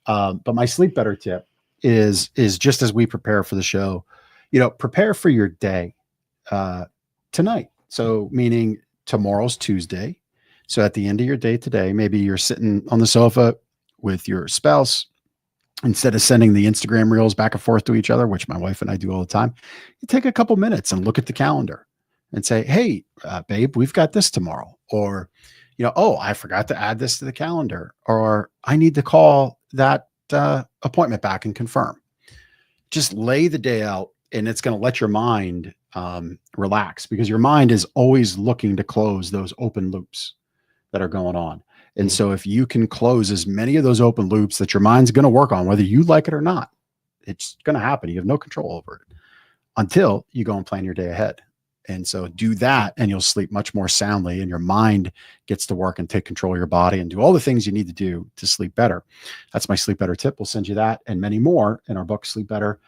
But my sleep better tip is just as we prepare for the show, prepare for your day tonight. So meaning tomorrow's Tuesday. So at the end of your day today, maybe you're sitting on the sofa with your spouse. Instead of sending the Instagram reels back and forth to each other, which my wife and I do all the time, you take a couple minutes and look at the calendar and say, hey, babe, we've got this tomorrow. Or, oh, I forgot to add this to the calendar. Or I need to call that appointment back and confirm. Just lay the day out, and it's going to let your mind relax, because your mind is always looking to close those open loops that are going on. And so if you can close as many of those open loops that your mind's going to work on, whether you like it or not, it's going to happen. You have no control over it until you go and plan your day ahead. And so do that, and you'll sleep much more soundly, and your mind gets to work and take control of your body and do all the things you need to do to sleep better. That's my sleep better tip. We'll send you that and many more in our book, Sleep Better.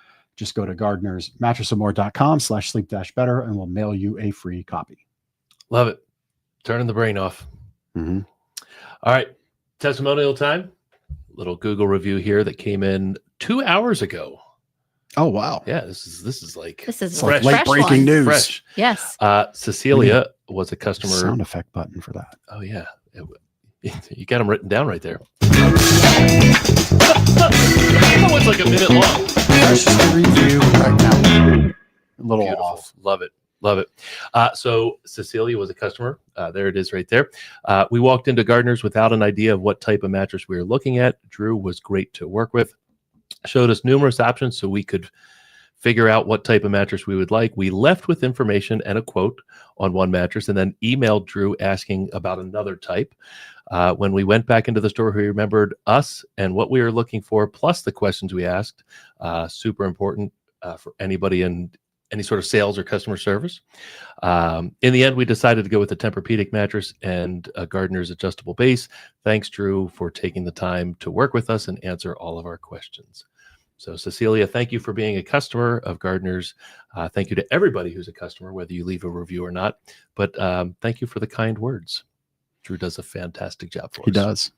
just go to gardnersmattressandmore.com/sleep-better and we'll mail you a free copy. Love it. Turning the brain off. Mm-hmm. All right. Testimonial time. Little Google review here that came in 2 hours ago. Oh, wow. Yeah, this is like This is It's a like fresh late breaking one. news. fresh. Yes. Cecilia was a customer. Sound effect button for that. Oh yeah, you got them written down right there. Oh, it's like a minute long. That's just a review right now. A little Beautiful. off. Love it. Love it. So Cecilia was a customer. There it is right there. We walked into Gardner's without an idea of what type of mattress we were looking at. Drew was great to work with. Showed us numerous options so we could figure out what type of mattress we would like. We left with information and a quote on one mattress and then emailed Drew asking about another type. When we went back into the store, he remembered us and what we were looking for, plus the questions we asked. Super important for anybody in any sort of sales or customer service. In the end, we decided to go with the Tempur-Pedic mattress and a Gardner's adjustable base. Thanks, Drew, for taking the time to work with us and answer all of our questions. So, Cecilia, thank you for being a customer of Gardner's. Thank you to everybody who's a customer, whether you leave a review or not. But thank you for the kind words. Drew does a fantastic job for us. He does.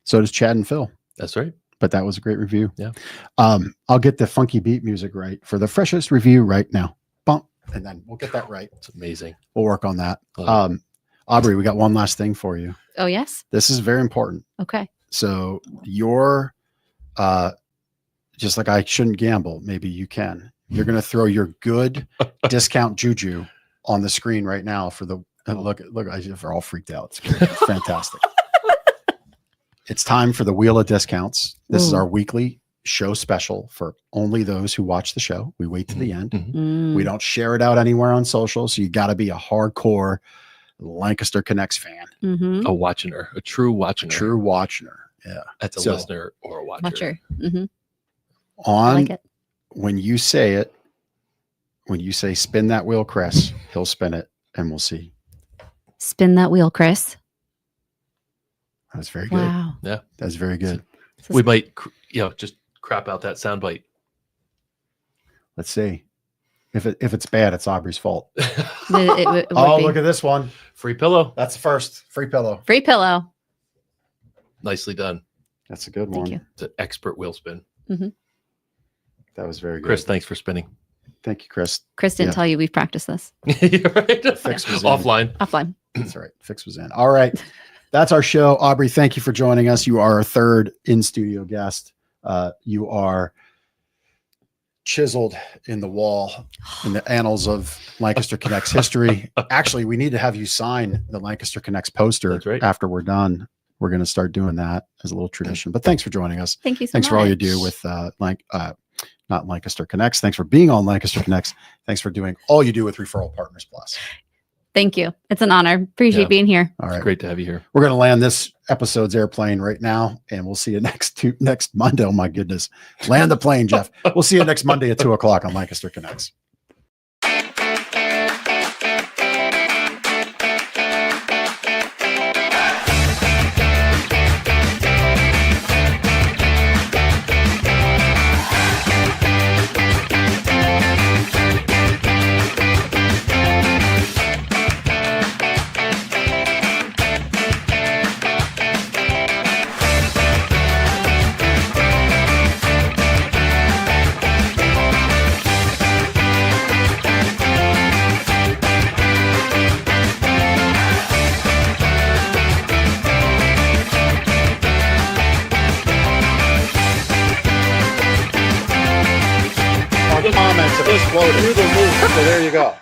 So does Chad and Phil. That's right. But that was a great review. Yeah. I'll get the funky beat music right for the freshest review right now. Bump. And then we'll get that right. It's amazing. We'll work on that. Aubrey, we got one last thing for you. Oh, yes. This is very important. Okay. So your, just like I shouldn't gamble, maybe you can. You're going to throw your good discount juju on the screen right now for the, look, they're all freaked out. It's fantastic. It's time for the Wheel of Discounts. This is our weekly show special for only those who watch the show. We wait to the end. Mm. We don't share it out anywhere on social. So you got to be a hardcore Lancaster Connects fan. Mm-hmm. A watcher, a true watcher. True watcher. Yeah. That's a So- listener or a watcher. Watcher. Mm-hmm. I On like it. when you say it, when you say spin that wheel, Chris, he'll spin it and we'll see. Spin that wheel, Chris. That's very good. Wow. That's very good. We might, just crap out that soundbite. Let's see. If it's bad, it's Aubrey's fault. It would Oh, be. look at this one. Free pillow. That's the first free pillow. Free pillow. Nicely done. That's a good Thank one. you. It's an expert wheel spin. That was very good. Chris, thanks for spinning. Thank you, Chris. Chris didn't Yeah. tell you we've practiced this You're right. Fix was in. Offline. offline. That's all right. Fix was in. All right. That's our show. Aubrey, thank you for joining us. You are our third in-studio guest. You are chiseled in the wall in the annals of Lancaster Connects history. Actually, we need to have you sign the Lancaster Connects poster. That's right. After we're done. We're going to start doing that as a little tradition. But thanks for joining us. Thank you so Thanks much. for all you do with not Lancaster Connects. Thanks for being on Lancaster Connects. Thanks for doing all you do with Referral Partners Plus. Thank you. It's an honor. Appreciate Yeah. being here. All It's right. great to have you here. We're going to land this episode's airplane right now, and we'll see you next Monday. Oh my goodness. Land the plane, Jeff. We'll see you next Monday at 2:00 on Lancaster Connects. Comments have exploded through the roof. So there you go.